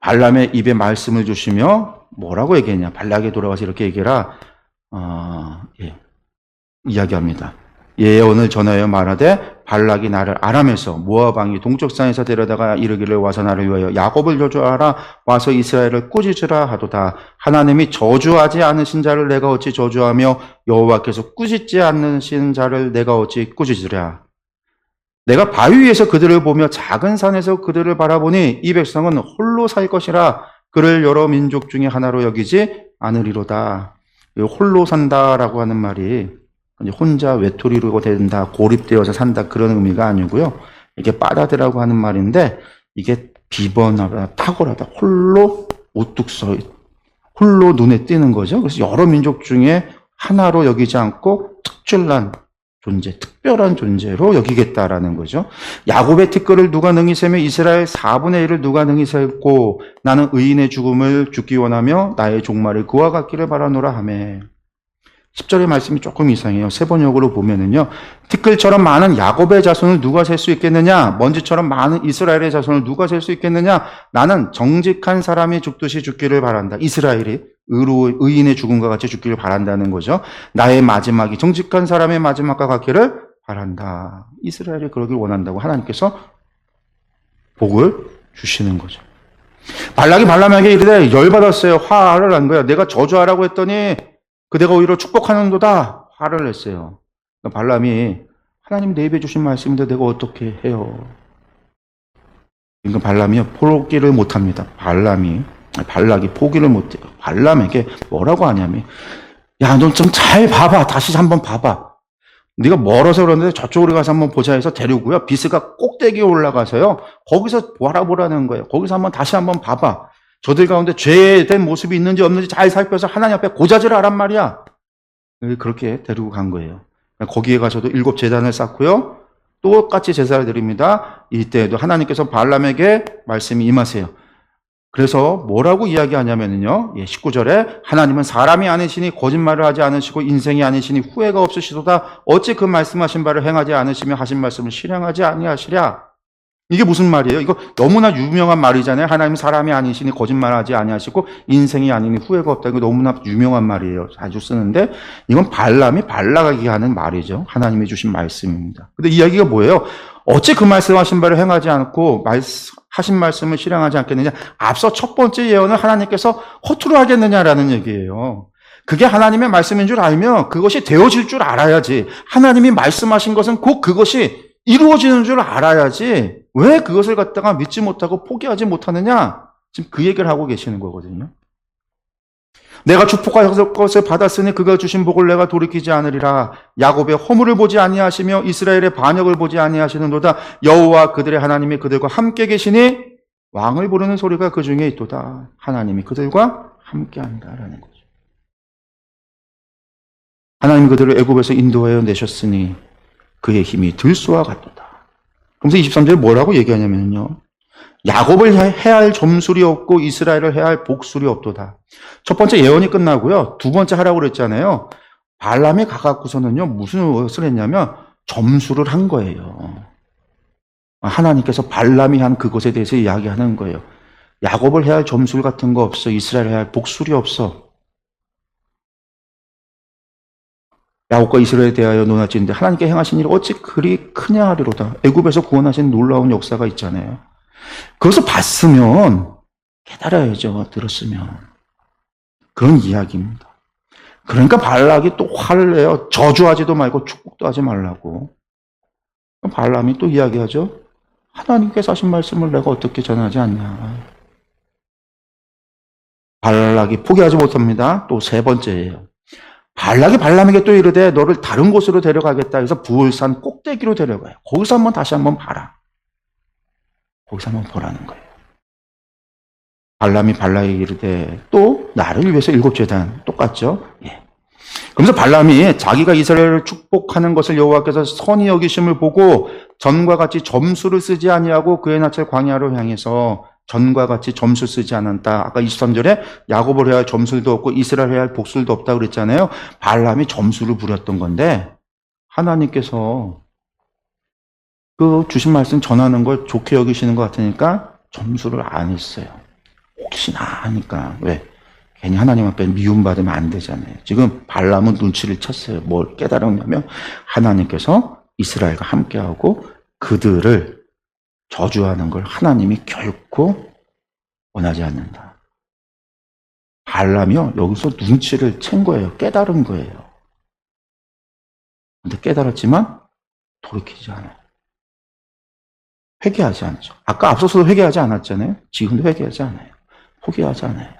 발람의 입에 말씀을 주시며 뭐라고 얘기했냐. 발락에 돌아가서 이렇게 얘기해라. 이야기합니다. 예언을 전하여 말하되 발락이 나를 아람에서 모압 왕이 동쪽 산에서 데려다가 이르기를 와서 나를 위하여 야곱을 저주하라, 와서 이스라엘을 꾸짖으라 하도다. 하나님이 저주하지 않으신 자를 내가 어찌 저주하며 여호와께서 꾸짖지 않으신 자를 내가 어찌 꾸짖으랴. 내가 바위 위에서 그들을 보며 작은 산에서 그들을 바라보니 이 백성은 홀로 살 것이라 그를 여러 민족 중에 하나로 여기지 않으리로다. 홀로 산다라고 하는 말이 혼자 외톨이로 된다, 고립되어서 산다, 그런 의미가 아니고요. 이게 빠다드라고 하는 말인데, 이게 비번하다, 탁월하다, 홀로 우뚝 서, 홀로 눈에 띄는 거죠. 그래서 여러 민족 중에 하나로 여기지 않고 특출난 존재, 특별한 존재로 여기겠다라는 거죠. 야곱의 티끌을 누가 능히 세며 이스라엘 4분의 1을 누가 능히 셀고, 나는 의인의 죽음을 죽기 원하며 나의 종말을 그와 같기를 바라노라 하매. 10절의 말씀이 조금 이상해요. 세번역으로 보면은요, 티끌처럼 많은 야곱의 자손을 누가 셀 수 있겠느냐? 먼지처럼 많은 이스라엘의 자손을 누가 셀 수 있겠느냐? 나는 정직한 사람이 죽듯이 죽기를 바란다. 이스라엘이 의인의 죽음과 같이 죽기를 바란다는 거죠. 나의 마지막이 정직한 사람의 마지막과 같기를 바란다. 이스라엘이 그러길 원한다고 하나님께서 복을 주시는 거죠. 발락이 발람에게 이르되 열받았어요. 화를 난 거야. 내가 저주하라고 했더니 그대가 오히려 축복하는도다. 화를 냈어요. 발람이 하나님이 내 입에 주신 말씀인데 내가 어떻게 해요? 그러니까 발람이 포기를 못합니다. 발락이 포기를 못해요. 발람에게 뭐라고 하냐면, 야, 너 좀 잘 봐봐. 다시 한번 봐봐. 네가 멀어서 그러는데 저쪽으로 가서 한번 보자 해서 데리고요. 비스가 꼭대기에 올라가서요. 거기서 바라보라는 거예요. 거기서 다시 한번 봐봐. 저들 가운데 죄된 모습이 있는지 없는지 잘 살펴서 하나님 앞에 고자질 하란 말이야. 그렇게 데리고 간 거예요. 거기에 가서도 7 제단을 쌓고요. 똑같이 제사를 드립니다. 이때에도 하나님께서 발람에게 말씀이 임하세요. 그래서 뭐라고 이야기하냐면요. 19절에 하나님은 사람이 아니시니 거짓말을 하지 않으시고 인생이 아니시니 후회가 없으시도다. 어찌 그 말씀하신 바를 행하지 않으시며 하신 말씀을 실행하지 아니하시랴. 이게 무슨 말이에요? 이거 너무나 유명한 말이잖아요. 하나님 사람이 아니시니 거짓말하지 아니하시고 인생이 아니니 후회가 없다. 이거 너무나 유명한 말이에요. 자주 쓰는데 이건 발람이 발락에게 하는 말이죠. 하나님이 주신 말씀입니다. 근데 이야기가 뭐예요? 어찌 그 말씀하신 바를 행하지 않고 하신 말씀을 실행하지 않겠느냐? 앞서 첫 번째 예언을 하나님께서 허투루 하겠느냐라는 얘기예요. 그게 하나님의 말씀인 줄 알면 그것이 되어질 줄 알아야지. 하나님이 말씀하신 것은 곧 그것이 이루어지는 줄 알아야지. 왜 그것을 갖다가 믿지 못하고 포기하지 못하느냐? 지금 그 얘기를 하고 계시는 거거든요. 내가 축복할 것을 받았으니 그가 주신 복을 내가 돌이키지 않으리라. 야곱의 허물을 보지 아니하시며 이스라엘의 반역을 보지 아니하시는도다. 여호와 그들의 하나님이 그들과 함께 계시니 왕을 부르는 소리가 그 중에 있도다. 하나님이 그들과 함께한다라는 거죠. 하나님이 그들을 애굽에서 인도하여 내셨으니 그의 힘이 들소와 같도다. 그러면서 23절에 뭐라고 얘기하냐면요. 야곱을 해야 할 점술이 없고 이스라엘을 해야 할 복술이 없도다. 첫 번째 예언이 끝나고요. 두 번째 하라고 그랬잖아요. 발람이 가갖고서는요. 무슨 것을 했냐면 점술을 한 거예요. 하나님께서 발람이 한 그것에 대해서 이야기하는 거예요. 야곱을 해야 할 점술 같은 거 없어. 이스라엘을 해야 할 복술이 없어. 야곱과 이스라엘에 대하여 논하지는데 하나님께 행하신 일이 어찌 그리 크냐 하리로다. 애굽에서 구원하신 놀라운 역사가 있잖아요. 그것을 봤으면 깨달아야죠. 들었으면. 그런 이야기입니다. 그러니까 발락이 또 화를 내요. 저주하지도 말고 축복도 하지 말라고. 발람이 또 이야기하죠. 하나님께서 하신 말씀을 내가 어떻게 전하지 않냐. 발락이 포기하지 못합니다. 또 세 번째예요. 발락이 발람에게 또 이르되 너를 다른 곳으로 데려가겠다 해서 부올산 꼭대기로 데려가요. 거기서 다시 한번 봐라. 거기서 한번 보라는 거예요. 발람이 발락에게 이르되 또 나를 위해서 7 제단 똑같죠? 예. 그러면서 발람이 자기가 이스라엘을 축복하는 것을 여호와께서 선히 여기심을 보고 전과 같이 점수를 쓰지 아니하고 그의 낯을 광야로 향해서 전과 같이 점수 쓰지 않았다. 아까 23절에 야곱을 해야 할 점술도 없고 이스라엘 해야 할 복술도 없다고 그랬잖아요. 발람이 점수를 부렸던 건데 하나님께서 그 주신 말씀 전하는 걸 좋게 여기시는 것 같으니까 점수를 안 했어요. 혹시나 하니까. 왜? 괜히 하나님 앞에 미움받으면 안 되잖아요. 지금 발람은 눈치를 챘어요. 뭘 깨달았냐면 하나님께서 이스라엘과 함께하고 그들을 저주하는 걸 하나님이 결코 원하지 않는다. 발람이요, 여기서 눈치를 챈 거예요. 깨달은 거예요. 근데 깨달았지만 돌이키지 않아요. 회개하지 않죠. 아까 앞서서도 회개하지 않았잖아요. 지금도 회개하지 않아요. 포기하지 않아요.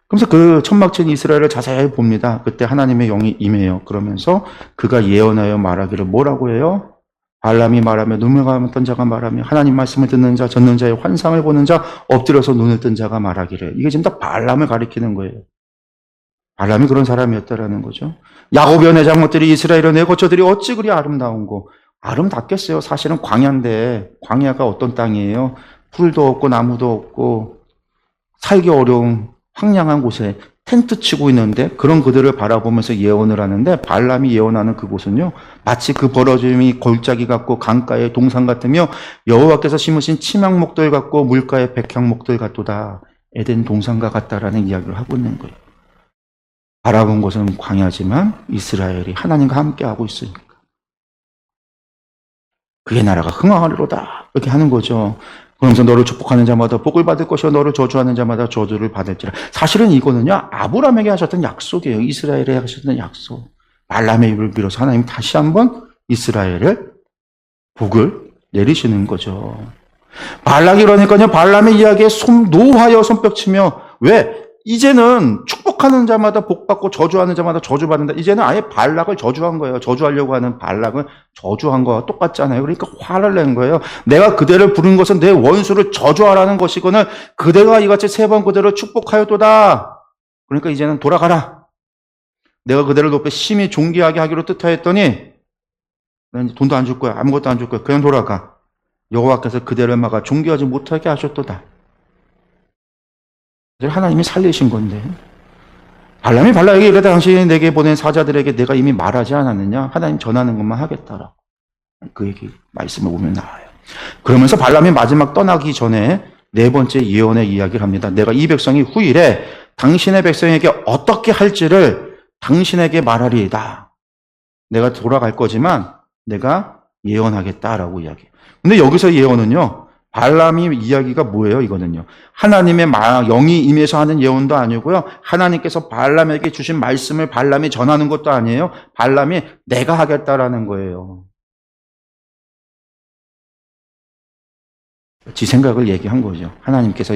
그래서 그 천막친 이스라엘을 자세히 봅니다. 그때 하나님의 영이 임해요. 그러면서 그가 예언하여 말하기를 뭐라고 해요? 발람이 말하며 눈을 감았던 자가 말하며 하나님 말씀을 듣는 자, 듣는 자의 환상을 보는 자, 엎드려서 눈을 뜬 자가 말하기를. 이게 지금 다 발람을 가리키는 거예요. 발람이 그런 사람이었다라는 거죠. 야곱의 내 장못들이 이스라엘의 내 거처들이 어찌 그리 아름다운고. 아름답겠어요. 사실은 광야인데 광야가 어떤 땅이에요? 풀도 없고 나무도 없고 살기 어려운 황량한 곳에 텐트 치고 있는데 그런 그들을 바라보면서 예언을 하는데 발람이 예언하는 그곳은요. 마치 그 벌어짐이 골짜기 같고 강가의 동산 같으며 여호와께서 심으신 침향목들 같고 물가의 백향목들 같도다. 에덴 동산과 같다라는 이야기를 하고 있는 거예요. 바라본 곳은 광야지만 이스라엘이 하나님과 함께하고 있으니까. 그의 나라가 흥왕하리로다. 이렇게 하는 거죠. 그러면서 너를 축복하는 자마다 복을 받을 것이요 너를 저주하는 자마다 저주를 받을지라. 사실은 이거는요, 아브라함에게 하셨던 약속이에요. 이스라엘에 하셨던 약속. 발람의 입을 빌어서 하나님 다시 한번 이스라엘을 복을 내리시는 거죠. 발락이 그러니까요, 발람의 이야기에 노하여 손뼉치며, 왜? 이제는 축복하는 자마다 복받고 저주하는 자마다 저주받는다. 이제는 아예 발락을 저주한 거예요. 저주하려고 하는 발락을 저주한 거와 똑같잖아요. 그러니까 화를 낸 거예요. 내가 그대를 부른 것은 내 원수를 저주하라는 것이거늘 그대가 이같이 3번 그대를 축복하였도다. 그러니까 이제는 돌아가라. 내가 그대를 높여 심히 존귀하게 하기로 뜻하였더니 난 돈도 안 줄 거야. 아무것도 안 줄 거야. 그냥 돌아가. 여호와께서 그대를 막아 존귀하지 못하게 하셨도다. 하나님이 살리신 건데, 발람이 발락에게 이르되 당신이 내게 보낸 사자들에게 내가 이미 말하지 않았느냐? 하나님 전하는 것만 하겠다라고 그 얘기 말씀을 보면 나와요. 그러면서 발람이 마지막 떠나기 전에 4번째 예언의 이야기를 합니다. 내가 이 백성이 후일에 당신의 백성에게 어떻게 할지를 당신에게 말하리이다. 내가 돌아갈 거지만 내가 예언하겠다라고 이야기해요. 근데 여기서 예언은요, 발람이 이야기가 뭐예요? 이거는요, 하나님의 영이 임해서 하는 예언도 아니고요, 하나님께서 발람에게 주신 말씀을 발람이 전하는 것도 아니에요. 발람이 내가 하겠다라는 거예요. 지 생각을 얘기한 거죠. 하나님께서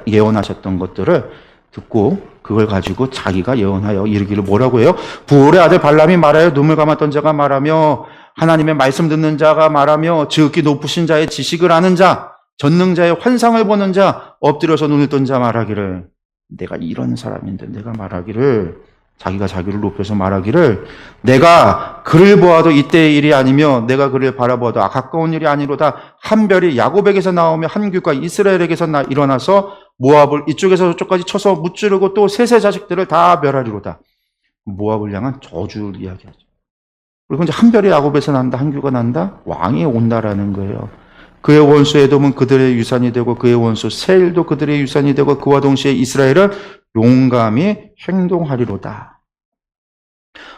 예언하셨던 것들을 듣고 그걸 가지고 자기가 예언하여 이르기를 뭐라고 해요? 부올의 아들 발람이 말하여 눈물 감았던 자가 말하며 하나님의 말씀 듣는 자가 말하며 지극히 높으신 자의 지식을 아는 자, 전능자의 환상을 보는 자, 엎드려서 눈을 뜬 자 말하기를 내가 이런 사람인데 내가 말하기를 자기가 자기를 높여서 말하기를 내가 그를 보아도 이때의 일이 아니며 내가 그를 바라보아도 가까운 일이 아니로다. 한 별이 야곱에게서 나오며 한 규가 이스라엘에게서 일어나서 모압을 이쪽에서 저쪽까지 쳐서 무찌르고 또 셋의 자식들을 다 멸하리로다. 모압을 향한 저주를 이야기하죠. 그리고 이제 한 별이 야곱에서 난다, 한 규가 난다, 왕이 온다라는 거예요. 그의 원수 에돔은 그들의 유산이 되고 그의 원수 세일도 그들의 유산이 되고 그와 동시에 이스라엘은 용감히 행동하리로다.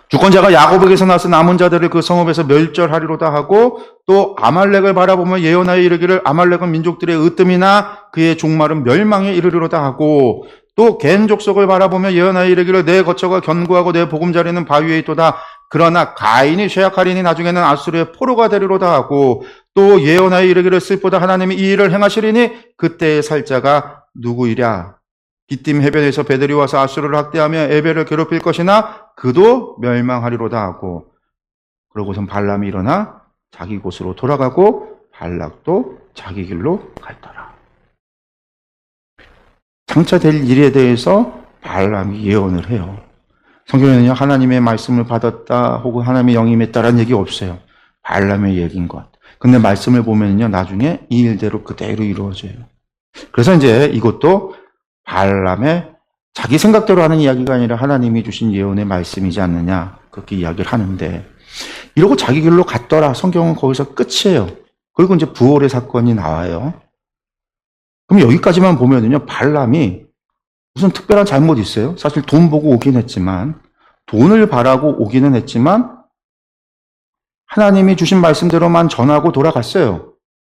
주권자가 야곱에게서 나서 남은 자들을 그 성읍에서 멸절하리로다 하고 또 아말렉을 바라보며 예언하여 이르기를 아말렉은 민족들의 으뜸이나 그의 종말은 멸망에 이르리로다 하고 또 겐 족속을 바라보며 예언하여 이르기를 내 거처가 견고하고 내 보금자리는 바위에 있도다. 그러나 가인이 쇠약하리니 나중에는 아수르의 포로가 되리로다 하고 또 예언하여 이르기를 슬프다 하나님이 이 일을 행하시리니 그때의 살자가 누구이랴. 깃딤 해변에서 배들이 와서 아수르를 학대하며 에벨을 괴롭힐 것이나 그도 멸망하리로다 하고 그러고선 발람이 일어나 자기 곳으로 돌아가고 발락도 자기 길로 갔더라. 장차 될 일에 대해서 발람이 예언을 해요. 성경에는요, 하나님의 말씀을 받았다 혹은 하나님의 영이 임했다라는 얘기 없어요. 발람의 얘기인 것. 근데 말씀을 보면요, 나중에 이 일대로 그대로 이루어져요. 그래서 이제 이것도 발람의 자기 생각대로 하는 이야기가 아니라 하나님이 주신 예언의 말씀이지 않느냐, 그렇게 이야기를 하는데, 이러고 자기 길로 갔더라. 성경은 거기서 끝이에요. 그리고 이제 부올의 사건이 나와요. 그럼 여기까지만 보면은요, 발람이 무슨 특별한 잘못이 있어요? 사실 돈 보고 오긴 했지만, 돈을 바라고 오기는 했지만, 하나님이 주신 말씀대로만 전하고 돌아갔어요.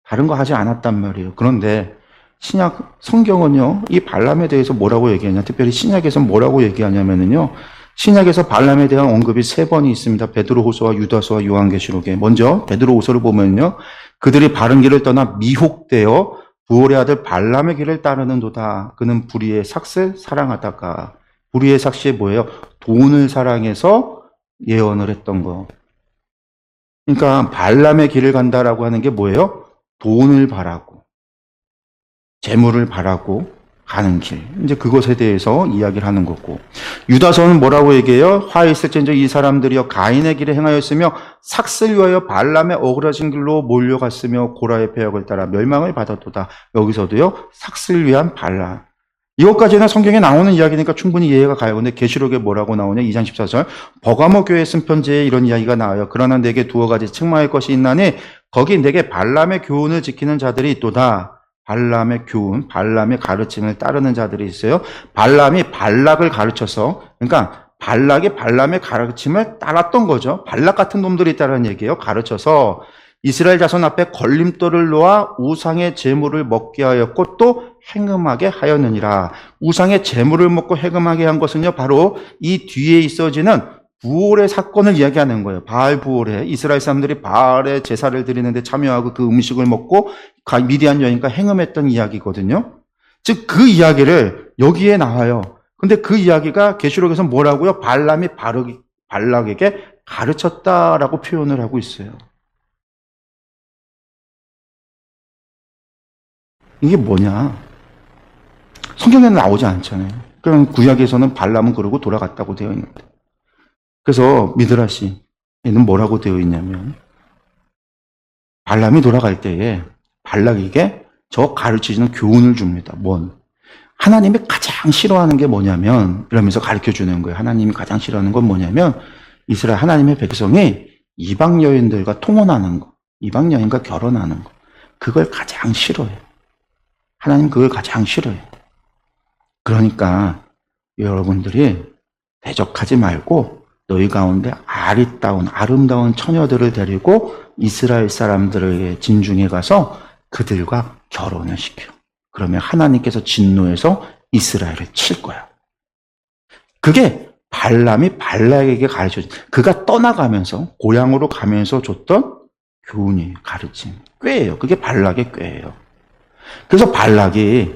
다른 거 하지 않았단 말이에요. 그런데 신약 성경은요, 이 발람에 대해서 뭐라고 얘기하냐, 특별히 신약에서 뭐라고 얘기하냐면은요, 신약에서 발람에 대한 언급이 3번이 있습니다. 베드로후서와 유다서와 요한계시록에. 먼저 베드로후서를 보면요, 그들이 바른 길을 떠나 미혹되어 부올의 아들 발람의 길을 따르는도다. 그는 불의의 삭슬 사랑하다가, 불의의 삭시에 뭐예요? 돈을 사랑해서 예언을 했던 거. 그러니까 발람의 길을 간다라고 하는 게 뭐예요? 돈을 바라고 재물을 바라고 가는 길. 이제 그것에 대해서 이야기를 하는 거고. 유다서는 뭐라고 얘기해요? 화 있을진저 이 사람들이여 가인의 길에 행하였으며 삭슬 위하여 발람의 억울하신 길로 몰려갔으며 고라의 패역을 따라 멸망을 받았도다. 여기서도요, 삭슬 위한 발람. 이것까지는 성경에 나오는 이야기니까 충분히 이해가 가요. 근데 계시록에 뭐라고 나오냐? 2장 14절. 버가모 교회에 쓴 편지에 이런 이야기가 나와요. 그러나 내게 2가지 책망할 것이 있나니 거기 내게 발람의 교훈을 지키는 자들이 있도다. 발람의 교훈, 발람의 가르침을 따르는 자들이 있어요. 발람이 발락을 가르쳐서, 그러니까 발락이 발람의 가르침을 따랐던 거죠. 발락 같은 놈들이 있다는 얘기예요. 가르쳐서 이스라엘 자손 앞에 걸림돌을 놓아 우상의 제물을 먹게 하였고 또 행음하게 하였느니라. 우상의 제물을 먹고 행음하게 한 것은요, 바로 이 뒤에 있어지는 부올의 사건을 이야기하는 거예요. 바알 부올에 이스라엘 사람들이 바알의 제사를 드리는데 참여하고 그 음식을 먹고 미디안 여인과 행음했던 이야기거든요. 즉 그 이야기를 여기에 나와요. 근데 그 이야기가 계시록에서 뭐라고요? 발람이 발락에게 가르쳤다라고 표현을 하고 있어요. 이게 뭐냐? 성경에는 나오지 않잖아요. 그럼 구약에서는 발람은 그러고 돌아갔다고 되어 있는데. 그래서 미드라시에는 뭐라고 되어 있냐면 발람이 돌아갈 때에 발락에게 저 가르치시는 교훈을 줍니다. 하나님이 가장 싫어하는 게 뭐냐면 이러면서 가르쳐 주는 거예요. 하나님이 가장 싫어하는 건 뭐냐면 이스라엘 하나님의 백성이 이방 여인들과 통혼하는 거, 이방 여인과 결혼하는 거, 그걸 가장 싫어해요. 하나님 그걸 가장 싫어해요. 그러니까 여러분들이 대적하지 말고 너희 가운데 아름다운 처녀들을 데리고 이스라엘 사람들에게 진중에 가서 그들과 결혼을 시켜. 그러면 하나님께서 진노해서 이스라엘을 칠 거야. 그게 발람이 발락에게 가르쳐준, 그가 떠나가면서 고향으로 가면서 줬던 교훈이 가르친 꾀예요. 그게 발락의 꾀예요. 그래서 발락이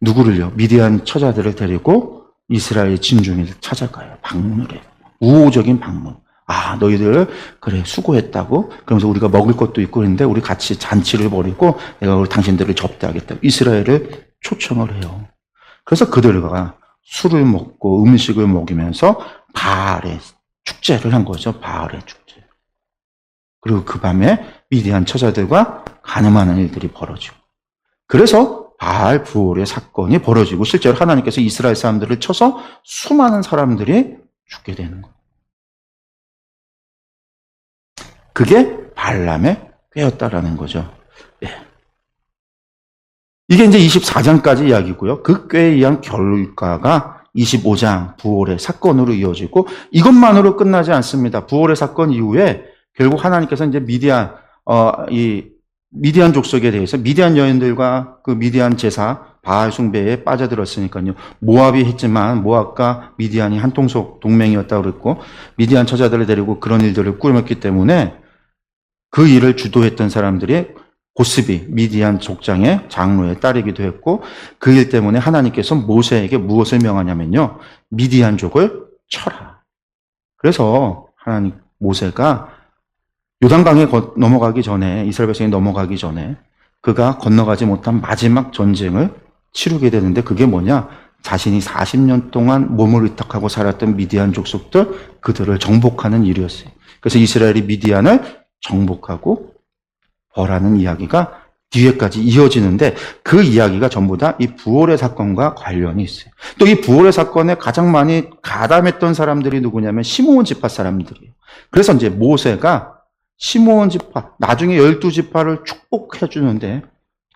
누구를요? 미디안 처자들을 데리고 이스라엘 진중에 찾아가요. 방문을 해요. 우호적인 방문. 너희들 그래 수고했다고. 그러면서 우리가 먹을 것도 있고 그런데 우리 같이 잔치를 벌이고 내가 당신들을 접대하겠다. 이스라엘을 초청을 해요. 그래서 그들과 술을 먹고 음식을 먹이면서 바알의 축제를 한 거죠. 바알의 축제. 그리고 그 밤에 미디안 처자들과 간음하는 일들이 벌어지고. 그래서 바알 부올의 사건이 벌어지고 실제로 하나님께서 이스라엘 사람들을 쳐서 수많은 사람들이 죽게 되는 거예요. 그게 발람의 꾀였다라는 거죠. 예. 이게 이제 24장까지 이야기고요. 그 꾀에 의한 결과가 25장 부올의 사건으로 이어지고 이것만으로 끝나지 않습니다. 부올의 사건 이후에 결국 하나님께서 이제 미디안 족속에 대해서 미디안 여인들과 그 미디안 제사 바알 숭배에 빠져들었으니까요. 모압이 했지만 모압과 미디안이 한 통속 동맹이었다고 그랬고 미디안 처자들을 데리고 그런 일들을 꾸몄기 때문에 그 일을 주도했던 사람들이 고스비 미디안 족장의 장로의 딸이기도 했고 그 일 때문에 하나님께서 모세에게 무엇을 명하냐면요. 미디안족을 쳐라. 그래서 모세가 요단강에 넘어가기 전에 이스라엘 백성이 넘어가기 전에 그가 건너가지 못한 마지막 전쟁을 치르게 되는데 그게 뭐냐? 자신이 40년 동안 몸을 의탁하고 살았던 미디안 족속들 그들을 정복하는 일이었어요. 그래서 이스라엘이 미디안을 정복하고 벌하는 이야기가 뒤에까지 이어지는데 그 이야기가 전부 다 이 부올의 사건과 관련이 있어요. 또 이 부올의 사건에 가장 많이 가담했던 사람들이 누구냐면 시므온 지파 사람들이에요. 그래서 이제 모세가 시므온 지파, 나중에 12지파를 축복해 주는데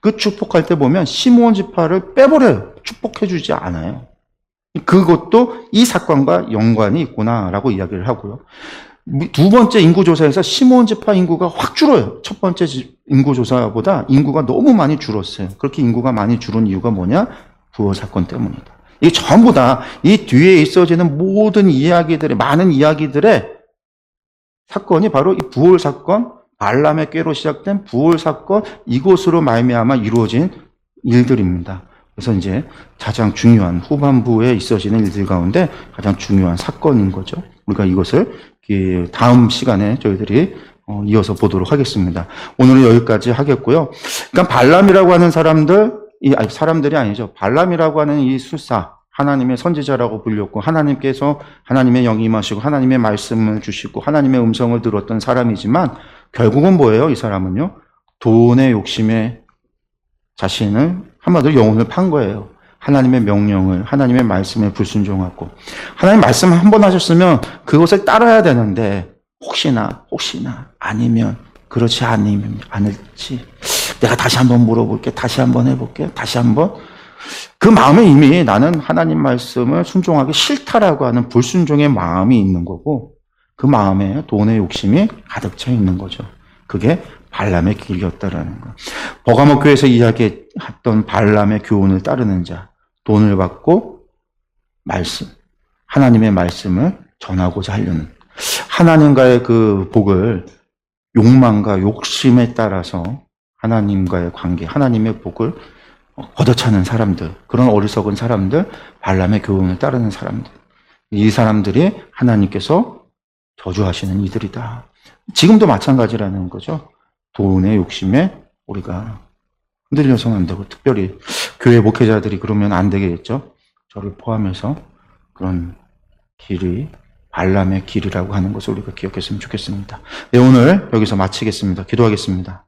그 축복할 때 보면 시므온 지파를 빼버려요. 축복해 주지 않아요. 그것도 이 사건과 연관이 있구나라고 이야기를 하고요. 두 번째 인구조사에서 시므온 지파 인구가 확 줄어요. 첫 번째 인구조사보다 인구가 너무 많이 줄었어요. 그렇게 인구가 많이 줄은 이유가 뭐냐? 부올 사건 때문이다. 이게 전부 다 이 뒤에 있어지는 모든 이야기들의, 많은 이야기들의 사건이 바로 이 부올 사건, 발람의 꾀로 시작된 부올 사건, 이것으로 말미암아 이루어진 일들입니다. 그래서 이제 가장 중요한 후반부에 있어지는 일들 가운데 가장 중요한 사건인 거죠. 우리가 이것을 다음 시간에 저희들이 이어서 보도록 하겠습니다. 오늘은 여기까지 하겠고요. 그러니까 발람이라고 하는 사람들이 아니죠. 발람이라고 하는 이 술사, 하나님의 선지자라고 불렸고 하나님께서 하나님의 영이 임하시고 하나님의 말씀을 주시고 하나님의 음성을 들었던 사람이지만 결국은 뭐예요? 이 사람은요. 돈의 욕심에 자신을 한마디로 영혼을 판 거예요. 하나님의 명령을, 하나님의 말씀에 불순종하고 하나님 말씀 한 번 하셨으면 그것을 따라야 되는데 혹시나 아니면 그렇지 않을지 내가 다시 한번 물어볼게, 다시 한번 해볼게, 다시 한번 그 마음에 이미 나는 하나님 말씀을 순종하기 싫다라고 하는 불순종의 마음이 있는 거고 그 마음에 돈의 욕심이 가득 차 있는 거죠. 그게 발람의 길이었다라는 거. 버가모 교회에서 이야기했던 발람의 교훈을 따르는 자, 돈을 받고 말씀, 하나님의 말씀을 전하고자 하려는 하나님과의 그 복을 욕망과 욕심에 따라서 하나님과의 관계, 하나님의 복을 걷어차는 사람들, 그런 어리석은 사람들, 발람의 교훈을 따르는 사람들, 이 사람들이 하나님께서 저주하시는 이들이다. 지금도 마찬가지라는 거죠. 돈의 욕심에 우리가 흔들려서는 안 되고, 특별히 교회 목회자들이 그러면 안 되겠죠. 저를 포함해서 그런 길이 발람의 길이라고 하는 것을 우리가 기억했으면 좋겠습니다. 네, 오늘 여기서 마치겠습니다. 기도하겠습니다.